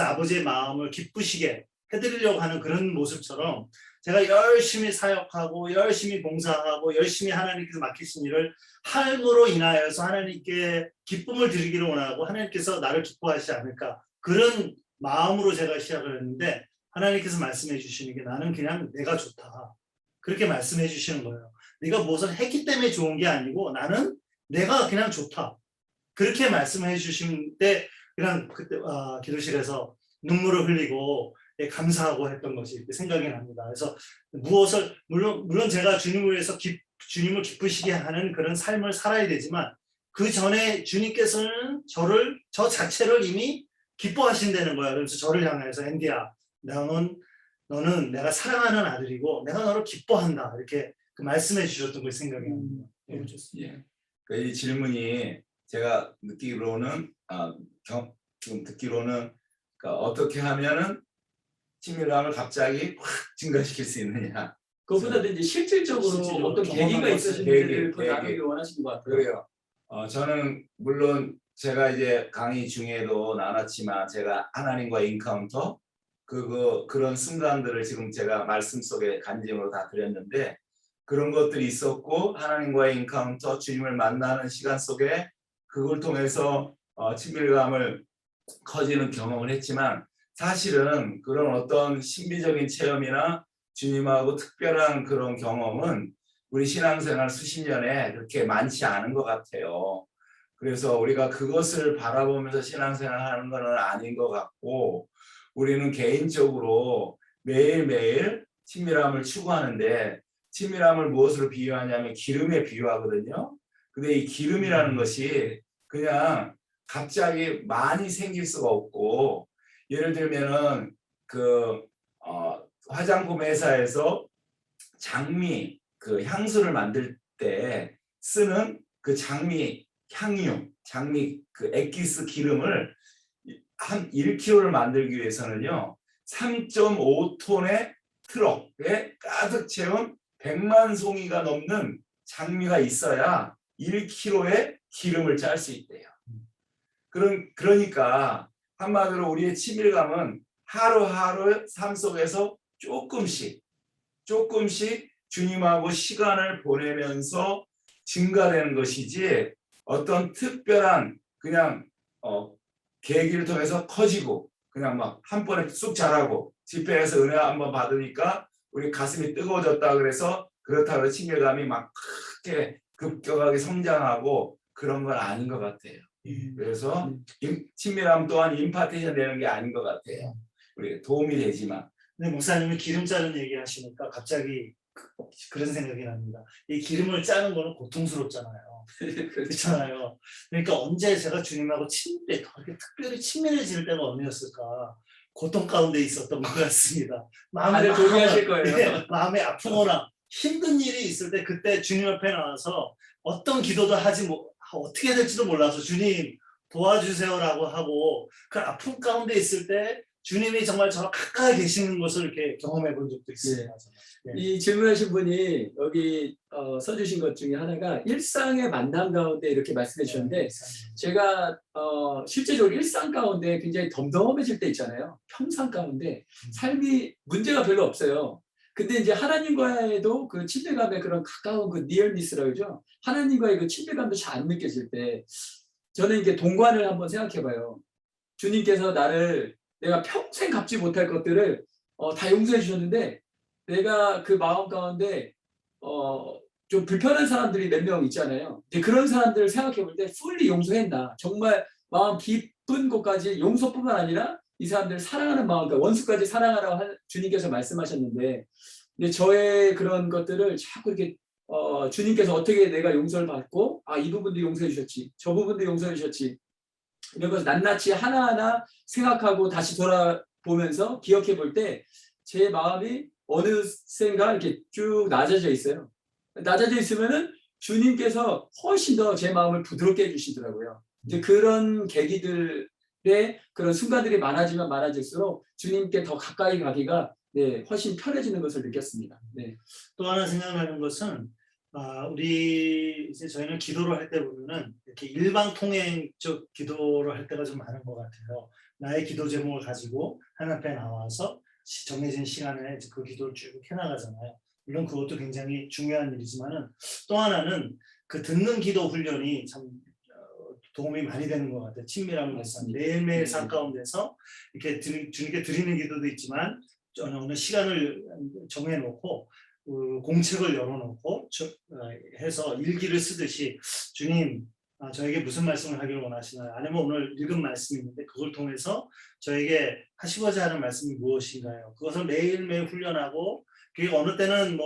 아버지의 마음을 기쁘시게 해드리려고 하는 그런 모습처럼 제가 열심히 사역하고 열심히 봉사하고 열심히 하나님께서 맡기신 일을 함으로 인하여서 하나님께 기쁨을 드리기를 원하고 하나님께서 나를 기뻐하시지 않을까 그런 마음으로 제가 시작을 했는데 하나님께서 말씀해 주시는 게 나는 그냥 내가 좋다 그렇게 말씀해 주시는 거예요. 네가 무엇을 했기 때문에 좋은 게 아니고 나는 내가 그냥 좋다. 그렇게 말씀해 주신 때 그냥 그때 기도실에서 눈물을 흘리고 감사하고 했던 것이 생각이 납니다. 그래서 무엇을 물론 제가 주님을 위해서 주님을 기쁘시게 하는 그런 삶을 살아야 되지만 그 전에 주님께서는 저 자체를 이미 기뻐하신다는 거예요. 그래서 저를 향해서 앤디야, 너는 내가 사랑하는 아들이고 내가 너를 기뻐한다. 이렇게 그 말씀해 주셨던 걸 생각이 납니다. 너무 좋습니다. 예. 이 질문이 제가 듣기로는 지금 듣기로는 그러니까 어떻게 하면은 친밀감을 갑자기 확 증가시킬 수 있느냐. 그것보다도 이제 실질적으로 어떤 계기가 있으신지를 더 나누기 원하시는 것 같아요. 그래요. 저는 물론 제가 이제 강의 중에도 나눴지만 제가 하나님과 인카운터 그런 순간들을 지금 제가 말씀 속에 간증으로 다 드렸는데 그런 것들이 있었고 하나님과의 인카운터 주님을 만나는 시간 속에 그걸 통해서 친밀감을 커지는 경험을 했지만 사실은 그런 어떤 신비적인 체험이나 주님하고 특별한 그런 경험은 우리 신앙생활 수십 년에 그렇게 많지 않은 것 같아요. 그래서 우리가 그것을 바라보면서 신앙생활하는 것은 아닌 것 같고 우리는 개인적으로 매일매일 친밀함을 추구하는데 친밀함을 무엇으로 비유하냐면 기름에 비유하거든요. 근데 이 기름이라는 것이 그냥 갑자기 많이 생길 수가 없고 예를 들면은 화장품 회사에서 장미 향수를 만들 때 쓰는 그 장미 향유, 장미 액기스 기름을 한 1kg를 만들기 위해서는요 3.5톤의 트럭에 가득 채운 100만 송이가 넘는 장미가 있어야 1kg의 기름을 짤 수 있대요. 그러니까 한마디로 우리의 친밀감은 하루하루 삶 속에서 조금씩 주님하고 시간을 보내면서 증가되는 것이지 어떤 특별한 그냥 계기를 통해서 커지고 그냥 막 한 번에 쑥 자라고 집회에서 은혜 한번 받으니까 우리 가슴이 뜨거워졌다 그래서 그렇다고 해서 친밀감이 막 크게 급격하게 성장하고 그런 건 아닌 것 같아요. 그래서 친밀함 또한 임파테이션 되는 게 아닌 것 같아요. 우리 도움이 되지만. 근데 목사님이 기름 짜는 얘기 하시니까 갑자기 그런 생각이 납니다. 이 기름을 짜는 거는 고통스럽잖아요. 그렇잖아요. 그러니까 언제 제가 주님하고 그렇게 특별히 친밀해질 때가 언제였을까? 고통 가운데 있었던 것 같습니다. 다들 동의하실 거예요. 네, 마음에 아프거나 힘든 일이 있을 때 그때 주님 옆에 나와서 어떤 기도도 어떻게 될지도 몰라서 주님 도와주세요라고 하고 그 아픔 가운데 있을 때 주님이 정말 저 가까이 계시는 것을 이렇게 경험해 본 적도 있습니다. 네. 이 질문하신 분이 여기 써주신 것 중에 하나가 일상의 만남 가운데 이렇게 말씀해 주셨는데 제가 실제적으로 일상 가운데 굉장히 덤덤해질 때 있잖아요. 평상 가운데 삶이 문제가 별로 없어요. 근데 이제 하나님과의도 그 친밀감의 그런 가까운 그 니얼니스라고 그러죠. 하나님과의 그 친밀감도 잘 안 느껴질 때 저는 이게 동관을 한번 생각해 봐요. 주님께서 내가 평생 갚지 못할 것들을 다 용서해 주셨는데 내가 그 마음 가운데 좀 불편한 사람들이 몇 명 있잖아요. 이제 그런 사람들을 생각해 볼 때 fully 용서했나? 정말 마음 깊은 곳까지 용서뿐만 아니라 이 사람들을 사랑하는 마음, 그러니까 원수까지 사랑하라고 주님께서 말씀하셨는데 근데 저의 그런 것들을 자꾸 이렇게 주님께서 어떻게 내가 용서를 받고 이 부분도 용서해 주셨지, 저 부분도 용서해 주셨지 이런 것을 낱낱이 하나하나 생각하고 다시 돌아보면서 기억해 볼 때 제 마음이 어느샌가 이렇게 쭉 낮아져 있어요. 낮아져 있으면은 주님께서 훨씬 더 제 마음을 부드럽게 해주시더라고요. 이제 그런 계기들의 그런 순간들이 많아지면 많아질수록 주님께 더 가까이 가기가 훨씬 편해지는 것을 느꼈습니다. 네. 또 하나 생각나는 것은 저희는 기도를 할 때 보면은 이렇게 일방통행적 기도를 할 때가 좀 많은 것 같아요. 나의 기도 제목을 가지고 하나님 앞에 나와서 정해진 시간에 그 기도를 쭉 해나가잖아요. 물론 그것도 굉장히 중요한 일이지만은 또 하나는 그 듣는 기도 훈련이 참 도움이 많이 되는 것 같아요. 친밀함을 위해서 매일매일 삶 가운데서 이렇게 주님께 드리는 기도도 있지만 어느 시간을 정해놓고 공책을 열어놓고 해서 일기를 쓰듯이 주님 저에게 무슨 말씀을 하기를 원하시나요? 아니면 오늘 읽은 말씀이 있는데 그걸 통해서 저에게 하시고자 하는 말씀이 무엇인가요? 그것을 매일매일 훈련하고 그게 어느 때는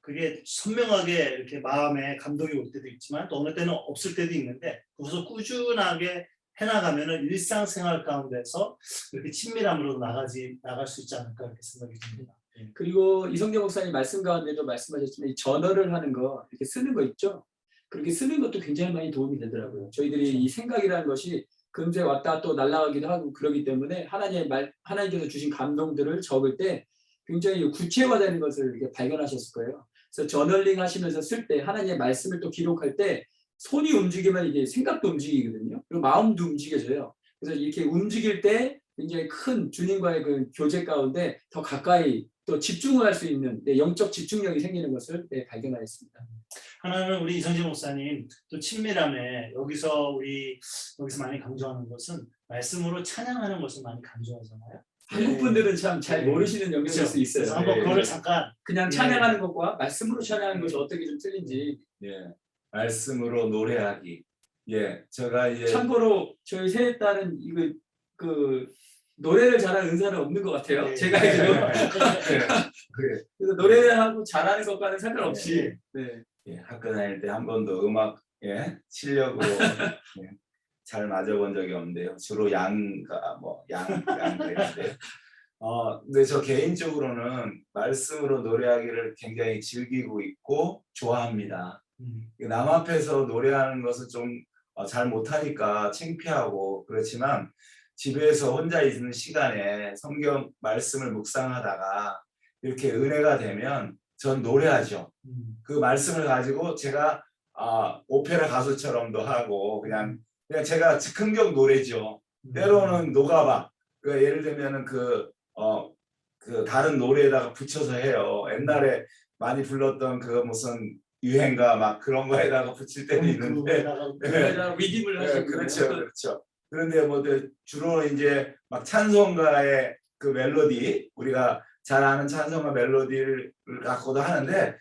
그게 선명하게 이렇게 마음에 감동이 올 때도 있지만 또 어느 때는 없을 때도 있는데 그것을 꾸준하게 해나가면은 일상생활 가운데서 이렇게 친밀함으로 나갈 수 있지 않을까 이렇게 생각이 듭니다. 그리고 이성재 목사님 말씀 가운데도 말씀하셨지만 이 저널을 하는 거 이렇게 쓰는 거 있죠. 그렇게 쓰는 것도 굉장히 많이 도움이 되더라고요. 저희들이 이 생각이라는 것이 금세 왔다 또 날아가기도 하고 그러기 때문에 하나님께서 주신 감동들을 적을 때 굉장히 구체화되는 것을 이렇게 발견하셨을 거예요. 그래서 저널링 하시면서 쓸 때 하나님의 말씀을 또 기록할 때 손이 움직이면 이게 생각도 움직이거든요. 그리고 마음도 움직여져요. 그래서 이렇게 움직일 때 굉장히 큰 주님과의 그 교제 가운데 더 가까이 또 집중을 할 수 있는 영적 집중력이 생기는 것을 발견하였습니다. 하나는 우리 이성재 목사님 또 친밀함에 여기서 많이 강조하는 것은 말씀으로 찬양하는 것을 많이 강조하잖아요. 한국 분들은 참 잘 모르시는 영역일 수 있어요. 그래서 한번 그거를 잠깐 그냥 찬양하는 것과 말씀으로 찬양하는 것이 어떻게 좀 틀린지. 말씀으로 노래하기. 제가 이제 참고로 저희 세 딸은 그 노래를 잘하는 은사는 없는 것 같아요. 제가 알기로. 그래서 노래하고 잘하는 것과는 상관없이. 학교 다닐 때 한 번도 음악 실력으로 잘 맞아본 적이 없는데요. 주로 그랬는데. 근데 저 개인적으로는 말씀으로 노래하기를 굉장히 즐기고 있고 좋아합니다. 남 앞에서 노래하는 것은 좀 잘 못하니까 창피하고 그렇지만 집에서 혼자 있는 시간에 성경 말씀을 묵상하다가 이렇게 은혜가 되면 전 노래하죠. 그 말씀을 가지고 제가 오페라 가수처럼도 하고 그냥 제가 즉흥적 노래죠. 때로는 녹아봐. 그러니까 예를 들면은 그 다른 노래에다가 붙여서 해요. 옛날에 많이 불렀던 그 무슨 유행가 막 그런 거에다가 붙일 때도 있는데 리듬을 하시는 그렇죠. 그런데 뭐 주로 이제 막 찬송가의 그 멜로디, 우리가 잘 아는 찬송가 멜로디를 갖고도 하는데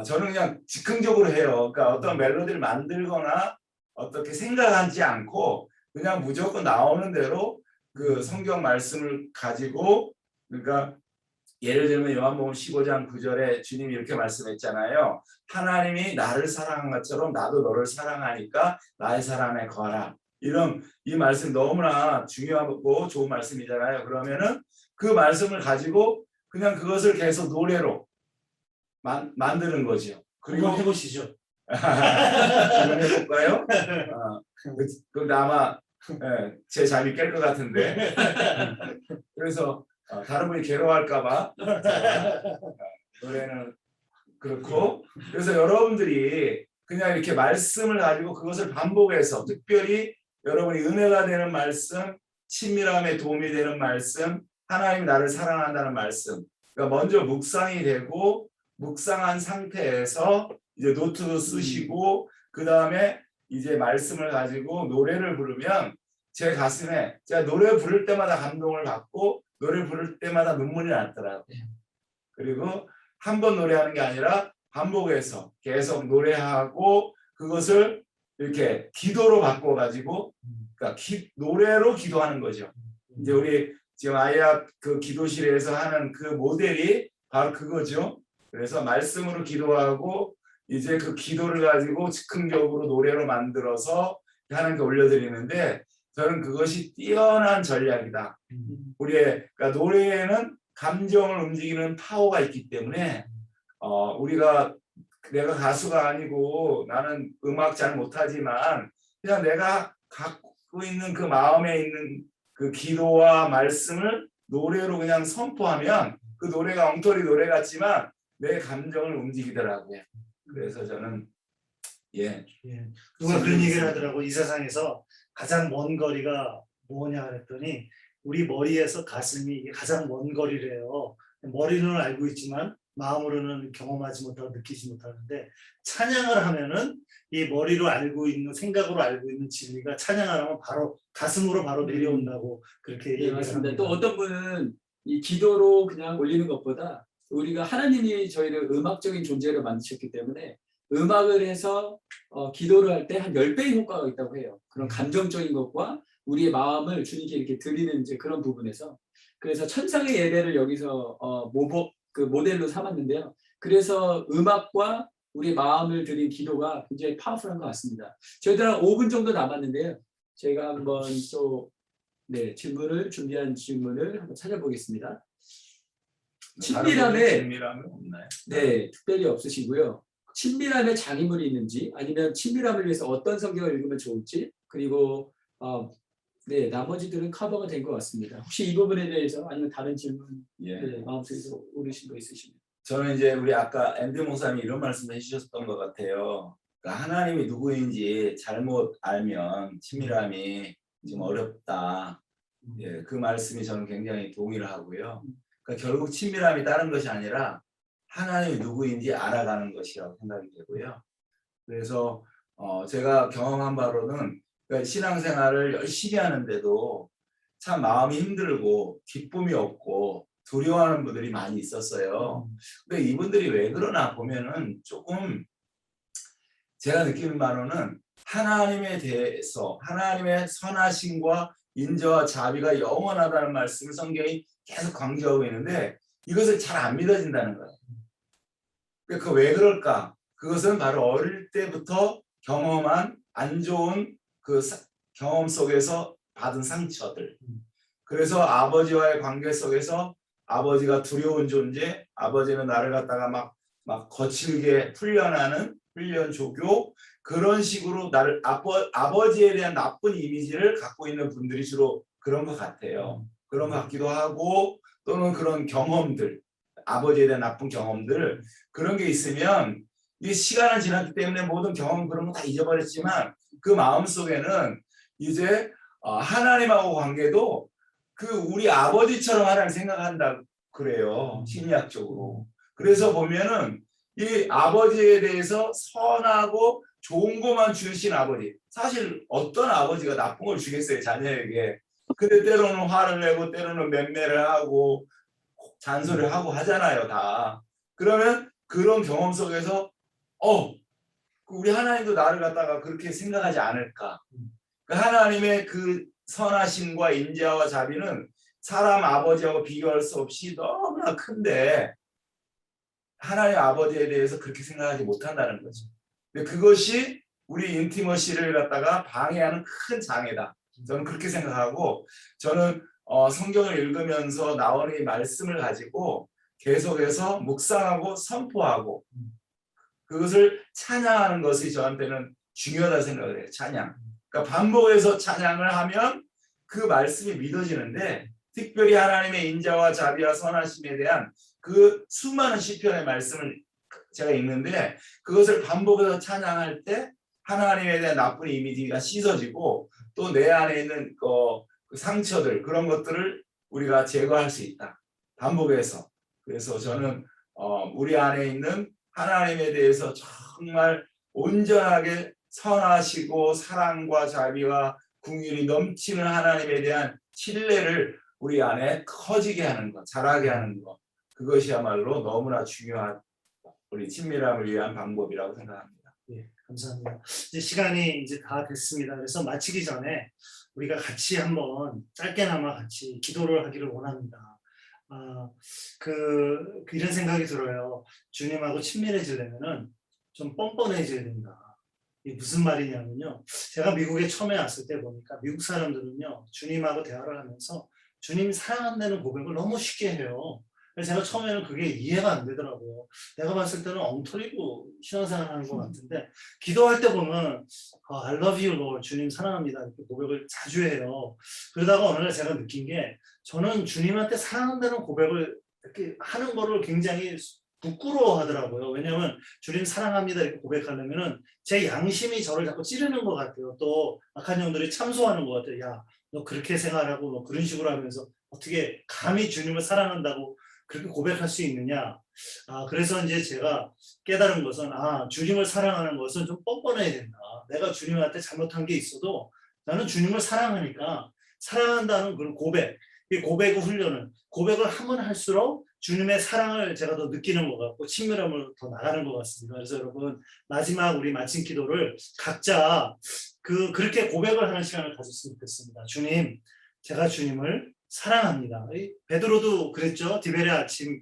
저는 그냥 즉흥적으로 해요. 그러니까 어떤 멜로디를 만들거나 어떻게 생각하지 않고 그냥 무조건 나오는 대로 그 성경 말씀을 가지고, 그러니까 예를 들면 요한복음 15장 9절에 주님이 이렇게 말씀했잖아요. 하나님이 나를 사랑한 것처럼 나도 너를 사랑하니까 나의 사랑 안에 거하라. 이 말씀 너무나 중요하고 좋은 말씀이잖아요. 그러면은 그 말씀을 가지고 그냥 그것을 계속 노래로 만드는 거죠. 그리고 한번 해보시죠. 한번 해볼까요? 그럼 아마 제 잠이 깰 것 같은데. 그래서 다른 분이 괴로워할까봐 노래는 그렇고, 그래서 여러분들이 그냥 이렇게 말씀을 가지고 그것을 반복해서, 특별히 여러분이 은혜가 되는 말씀, 친밀함에 도움이 되는 말씀, 하나님이 나를 사랑한다는 말씀, 그러니까 먼저 묵상이 되고 묵상한 상태에서 이제 노트도 쓰시고 그 다음에 이제 말씀을 가지고 노래를 부르면 제 가슴에, 제가 노래 부를 때마다 감동을 받고 노래 부를 때마다 눈물이 났더라고요. 그리고 한 번 노래하는 게 아니라 반복해서 계속 노래하고 그것을 이렇게 기도로 바꿔가지고, 그러니까 노래로 기도하는 거죠. 이제 우리 지금 아이야 그 기도실에서 하는 그 모델이 바로 그거죠. 그래서 말씀으로 기도하고 이제 그 기도를 가지고 즉흥적으로 노래로 만들어서 하나님께 올려드리는데, 저는 그것이 뛰어난 전략이다. 그러니까 노래에는 감정을 움직이는 파워가 있기 때문에 내가 가수가 아니고 나는 음악 잘 못하지만 그냥 내가 갖고 있는 그 마음에 있는 그 기도와 말씀을 노래로 그냥 선포하면 그 노래가 엉터리 노래 같지만 내 감정을 움직이더라고요. 그래서 저는 누가 그런 얘기를 하더라고. 이 세상에서 가장 먼 거리가 뭐냐 그랬더니 우리 머리에서 가슴이 가장 먼 거리래요. 머리는 알고 있지만 마음으로는 경험하지 못하고 느끼지 못하는데, 찬양을 하면은 이 머리로 알고 있는, 생각으로 알고 있는 진리가 찬양을 하면 바로 가슴으로 바로 내려온다고 그렇게 네, 얘기를 맞습니다. 합니다. 또 어떤 분은 이 기도로 그냥 올리는 것보다 우리가 하나님이 저희를 음악적인 존재로 만드셨기 때문에 음악을 해서 기도를 할 때 한 10배의 효과가 있다고 해요. 그런 감정적인 것과 우리의 마음을 주님께 이렇게 드리는 이제 그런 부분에서, 그래서 천상의 예배를 여기서 그 모델로 삼았는데요. 그래서 음악과 우리 마음을 드린 기도가 굉장히 파워풀한 것 같습니다. 저희들 한 5분 정도 남았는데요. 제가 한번 또 준비한 질문을 한번 찾아보겠습니다. 친밀함에 없나요? 네, 특별히 없으시고요. 친밀함에 장애물이 있는지, 아니면 친밀함을 위해서 어떤 성경을 읽으면 좋을지, 그리고 나머지들은 커버가 된 것 같습니다. 혹시 이 부분에 대해서 아니면 다른 질문 마음속에서 오르신 거 있으십니까? 저는 이제 우리 아까 앤드 목사님이 이런 말씀을 해주셨던 것 같아요. 그러니까 하나님이 누구인지 잘못 알면 친밀함이 좀 어렵다. 그 말씀이 저는 굉장히 동의를 하고요. 그러니까 결국 친밀함이 다른 것이 아니라 하나님이 누구인지 알아가는 것이라고 생각이 되고요. 그래서 제가 경험한 바로는 그러니까 신앙생활을 열심히 하는데도 참 마음이 힘들고 기쁨이 없고 두려워하는 분들이 많이 있었어요. 근데 이분들이 왜 그러나 보면은 조금 제가 느끼는 바로는 하나님에 대해서, 하나님의 선하심과 인자와 자비가 영원하다는 말씀을 성경이 계속 강조하고 있는데 이것을 잘 안 믿어진다는 거예요. 그 왜 그럴까? 그것은 바로 어릴 때부터 경험한 안 좋은 그 경험 속에서 받은 상처들. 그래서 아버지와의 관계 속에서 아버지가 두려운 존재, 아버지는 나를 갖다가 막 거칠게 훈련하는 훈련 조교, 그런 식으로 나를 아버지에 대한 나쁜 이미지를 갖고 있는 분들이 주로 그런 것 같아요. 그런 것 같기도 하고, 또는 그런 경험들, 아버지에 대한 나쁜 경험들, 그런 게 있으면 이 시간을 지났기 때문에 모든 경험 그런 거 다 잊어버렸지만 그 마음속에는 이제 하나님하고 관계도 그 우리 아버지처럼 하나님 생각한다 그래요. 심리학적으로. 그래서 보면은 이 아버지에 대해서 선하고 좋은 것만 주신 아버지. 사실 어떤 아버지가 나쁜 걸 주겠어요, 자녀에게. 근데 때로는 화를 내고 때로는 맹매를 하고 잔소리를 하고 하잖아요, 다. 그러면 그런 경험 속에서 우리 하나님도 나를 갖다가 그렇게 생각하지 않을까. 그 하나님의 그 선하심과 인자와 자비는 사람 아버지하고 비교할 수 없이 너무나 큰데 하나님 아버지에 대해서 그렇게 생각하지 못한다는 거죠. 근데 그것이 우리 인티머시를 갖다가 방해하는 큰 장애다. 저는 그렇게 생각하고 저는 성경을 읽으면서 나오는 이 말씀을 가지고 계속해서 묵상하고 선포하고 그것을 찬양하는 것이 저한테는 중요하다 생각을 해요. 찬양. 그러니까 반복해서 찬양을 하면 그 말씀이 믿어지는데 특별히 하나님의 인자와 자비와 선하심에 대한 그 수많은 시편의 말씀을 제가 읽는데 그것을 반복해서 찬양할 때 하나님에 대한 나쁜 이미지가 씻어지고 또 내 안에 있는 그 상처들 그런 것들을 우리가 제거할 수 있다. 반복해서. 그래서 저는 우리 안에 있는 하나님에 대해서 정말 온전하게 선하시고 사랑과 자비와 긍휼이 넘치는 하나님에 대한 신뢰를 우리 안에 커지게 하는 것, 자라게 하는 것 그것이야말로 너무나 중요한 우리 친밀함을 위한 방법이라고 생각합니다. 예, 감사합니다. 이제 시간이 이제 다 됐습니다. 그래서 마치기 전에 우리가 같이 한번 짧게나마 같이 기도를 하기를 원합니다. 이런 생각이 들어요. 주님하고 친밀해지려면은 좀 뻔뻔해져야 된다. 이게 무슨 말이냐면요. 제가 미국에 처음에 왔을 때 보니까 미국 사람들은요. 주님하고 대화를 하면서 주님 사랑한다는 고백을 너무 쉽게 해요. 그래서 제가 처음에는 그게 이해가 안 되더라고요. 내가 봤을 때는 엉터리고 신앙생활 하는 것 같은데 기도할 때 보면 I love you Lord, 주님 사랑합니다 이렇게 고백을 자주 해요. 그러다가 어느 날 제가 느낀 게 저는 주님한테 사랑한다는 고백을 이렇게 하는 거를 굉장히 부끄러워하더라고요. 왜냐하면 주님 사랑합니다 이렇게 고백하려면은 제 양심이 저를 자꾸 찌르는 것 같아요. 또 악한 영들이 참소하는 것 같아요. 야, 너 그렇게 생활하고 뭐 그런 식으로 하면서 어떻게 감히 주님을 사랑한다고 그렇게 고백할 수 있느냐. 그래서 이제 제가 깨달은 것은 주님을 사랑하는 것은 좀 뻔뻔해야 된다. 내가 주님한테 잘못한 게 있어도 나는 주님을 사랑하니까 사랑한다는 그런 고백, 이 고백의 훈련은 고백을 하면 할수록 주님의 사랑을 제가 더 느끼는 것 같고 친밀함을 더 나가는 것 같습니다. 그래서 여러분 마지막 우리 마친 기도를 각자 그렇게 고백을 하는 시간을 가졌으면 좋겠습니다. 주님, 제가 주님을 사랑합니다. 베드로도 그랬죠. 디베레 아침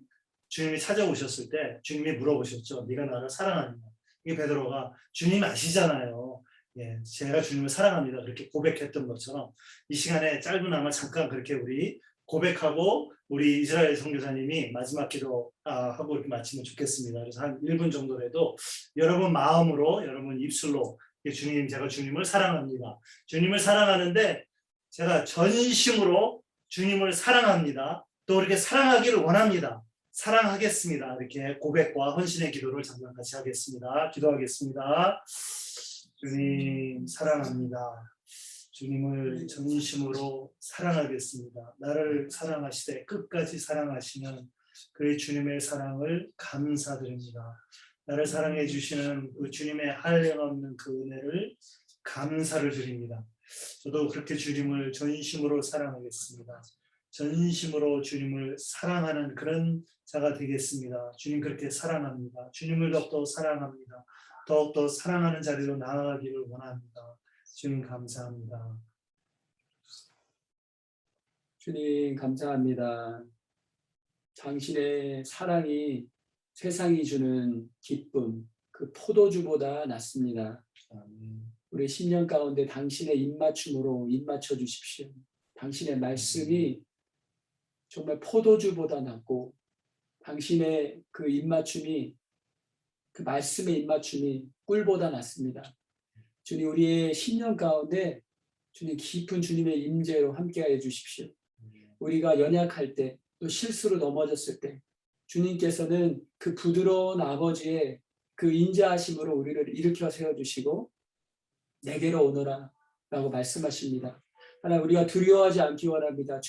주님이 찾아오셨을 때 주님이 물어보셨죠. 네가 나를 사랑하느냐. 이게 베드로가 주님 아시잖아요. 예, 제가 주님을 사랑합니다. 그렇게 고백했던 것처럼 이 시간에 짧으나마 잠깐 그렇게 우리 고백하고 우리 이스라엘 선교사님이 마지막 기도 하고 이렇게 마치면 좋겠습니다. 그래서 한 1분 정도라도 여러분 마음으로 여러분 입술로 주님 제가 주님을 사랑합니다. 주님을 사랑하는데 제가 전심으로 주님을 사랑합니다. 또 이렇게 사랑하기를 원합니다. 사랑하겠습니다. 이렇게 고백과 헌신의 기도를 잠깐 같이 하겠습니다. 기도하겠습니다. 주님 사랑합니다. 주님을 전심으로 사랑하겠습니다. 나를 사랑하시되 끝까지 사랑하시는 그 주님의 사랑을 감사드립니다. 나를 사랑해 주시는 그 주님의 한량없는 그 은혜를 감사를 드립니다. 저도 그렇게 주님을 전심으로 사랑하겠습니다. 전심으로 주님을 사랑하는 그런 자가 되겠습니다. 주님 그렇게 사랑합니다. 주님을 더욱더 사랑합니다. 더욱더 사랑하는 자리로 나아가기를 원합니다. 주님 감사합니다. 주님 감사합니다. 당신의 사랑이 세상이 주는 기쁨, 그 포도주보다 낫습니다. 우리 10년 가운데 당신의 입맞춤으로 입맞춰 주십시오. 당신의 말씀이 정말 포도주보다 낫고 당신의 그 입맞춤이 그 말씀의 입맞춤이 꿀보다 낫습니다. 주님 우리의 10년 가운데 주님 깊은 주님의 임재로 함께하여 주십시오. 우리가 연약할 때 또 실수로 넘어졌을 때 주님께서는 그 부드러운 아버지의 그 인자하심으로 우리를 일으켜 세워주시고 내게로 오너라 라고 말씀하십니다. 하나님 우리가 두려워하지 않기 원합니다.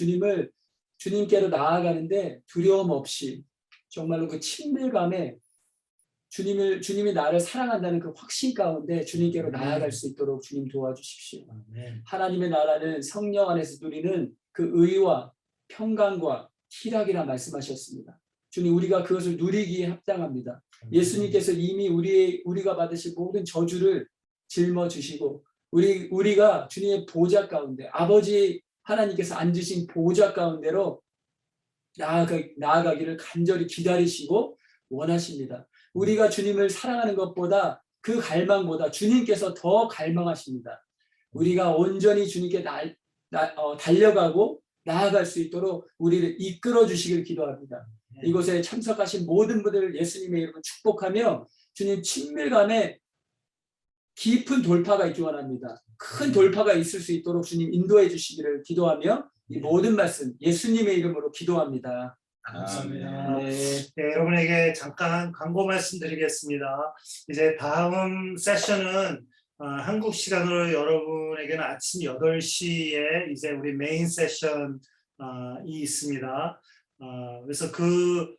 주님께로 나아가는데 두려움 없이 정말로 그 친밀감에 주님이 나를 사랑한다는 그 확신 가운데 주님께로 나아갈 수 있도록 주님 도와주십시오. 아멘. 하나님의 나라는 성령 안에서 누리는 그 의와 평강과 희락이라 말씀하셨습니다. 주님, 우리가 그것을 누리기에 합당합니다. 예수님께서 이미 우리가 받으실 모든 저주를 짊어지시고 우리가 주님의 보좌 가운데 아버지 하나님께서 앉으신 보좌 가운데로 나아가기를 간절히 기다리시고 원하십니다. 우리가 주님을 사랑하는 것보다 그 갈망보다 주님께서 더 갈망하십니다. 우리가 온전히 주님께 달려가고 나아갈 수 있도록 우리를 이끌어 주시길 기도합니다. 이곳에 참석하신 모든 분들을 예수님의 이름으로 축복하며 주님 친밀감에 깊은 돌파가 있기 원합니다. 큰 돌파가 있을 수 있도록 주님 인도해 주시기를 기도하며 이 모든 말씀 예수님의 이름으로 기도합니다. 감사합니다. 네. 네, 여러분에게 잠깐 광고 말씀드리겠습니다. 이제 다음 세션은 한국 시간으로 여러분에게는 아침 8시에 이제 우리 메인 세션이 있습니다. 그래서 그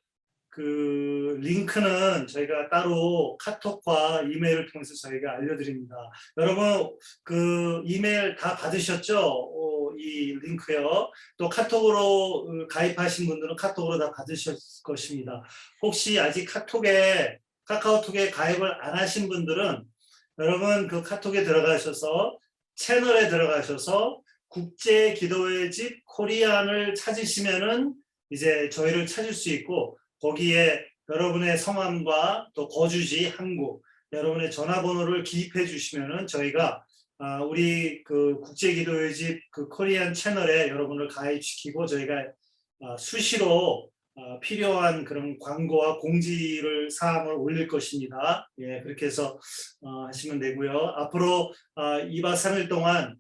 링크는 저희가 따로 카톡과 이메일을 통해서 저희가 알려드립니다. 여러분 그 이메일 다 받으셨죠? 이 링크요. 또 카톡으로 가입하신 분들은 카톡으로 다 받으실 것입니다. 혹시 아직 카카오톡에 가입을 안 하신 분들은 여러분 그 카톡에 들어가셔서 채널에 들어가셔서 국제 기도의 집 코리안을 찾으시면은 이제 저희를 찾을 수 있고 거기에 여러분의 성함과 또 거주지 한국 여러분의 전화번호를 기입해 주시면은 저희가 우리 그 국제 기도의 집 그 코리안 채널에 여러분을 가입시키고 저희가 수시로 필요한 그런 광고와 공지를 사항을 올릴 것입니다. 예, 그렇게 해서 하시면 되고요. 앞으로 2박 3일 동안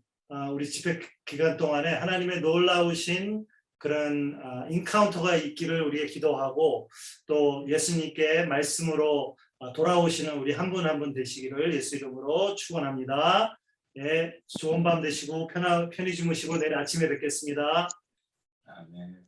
우리 집회 기간 동안에 하나님의 놀라우신 그런 인카운터가 있기를 우리가 기도하고 또 예수님께 말씀으로 돌아오시는 우리 한 분 한 분 되시기를 예수 이름으로 축원합니다. 예, 좋은 밤 되시고 편히 주무시고 내일 아침에 뵙겠습니다. 아멘.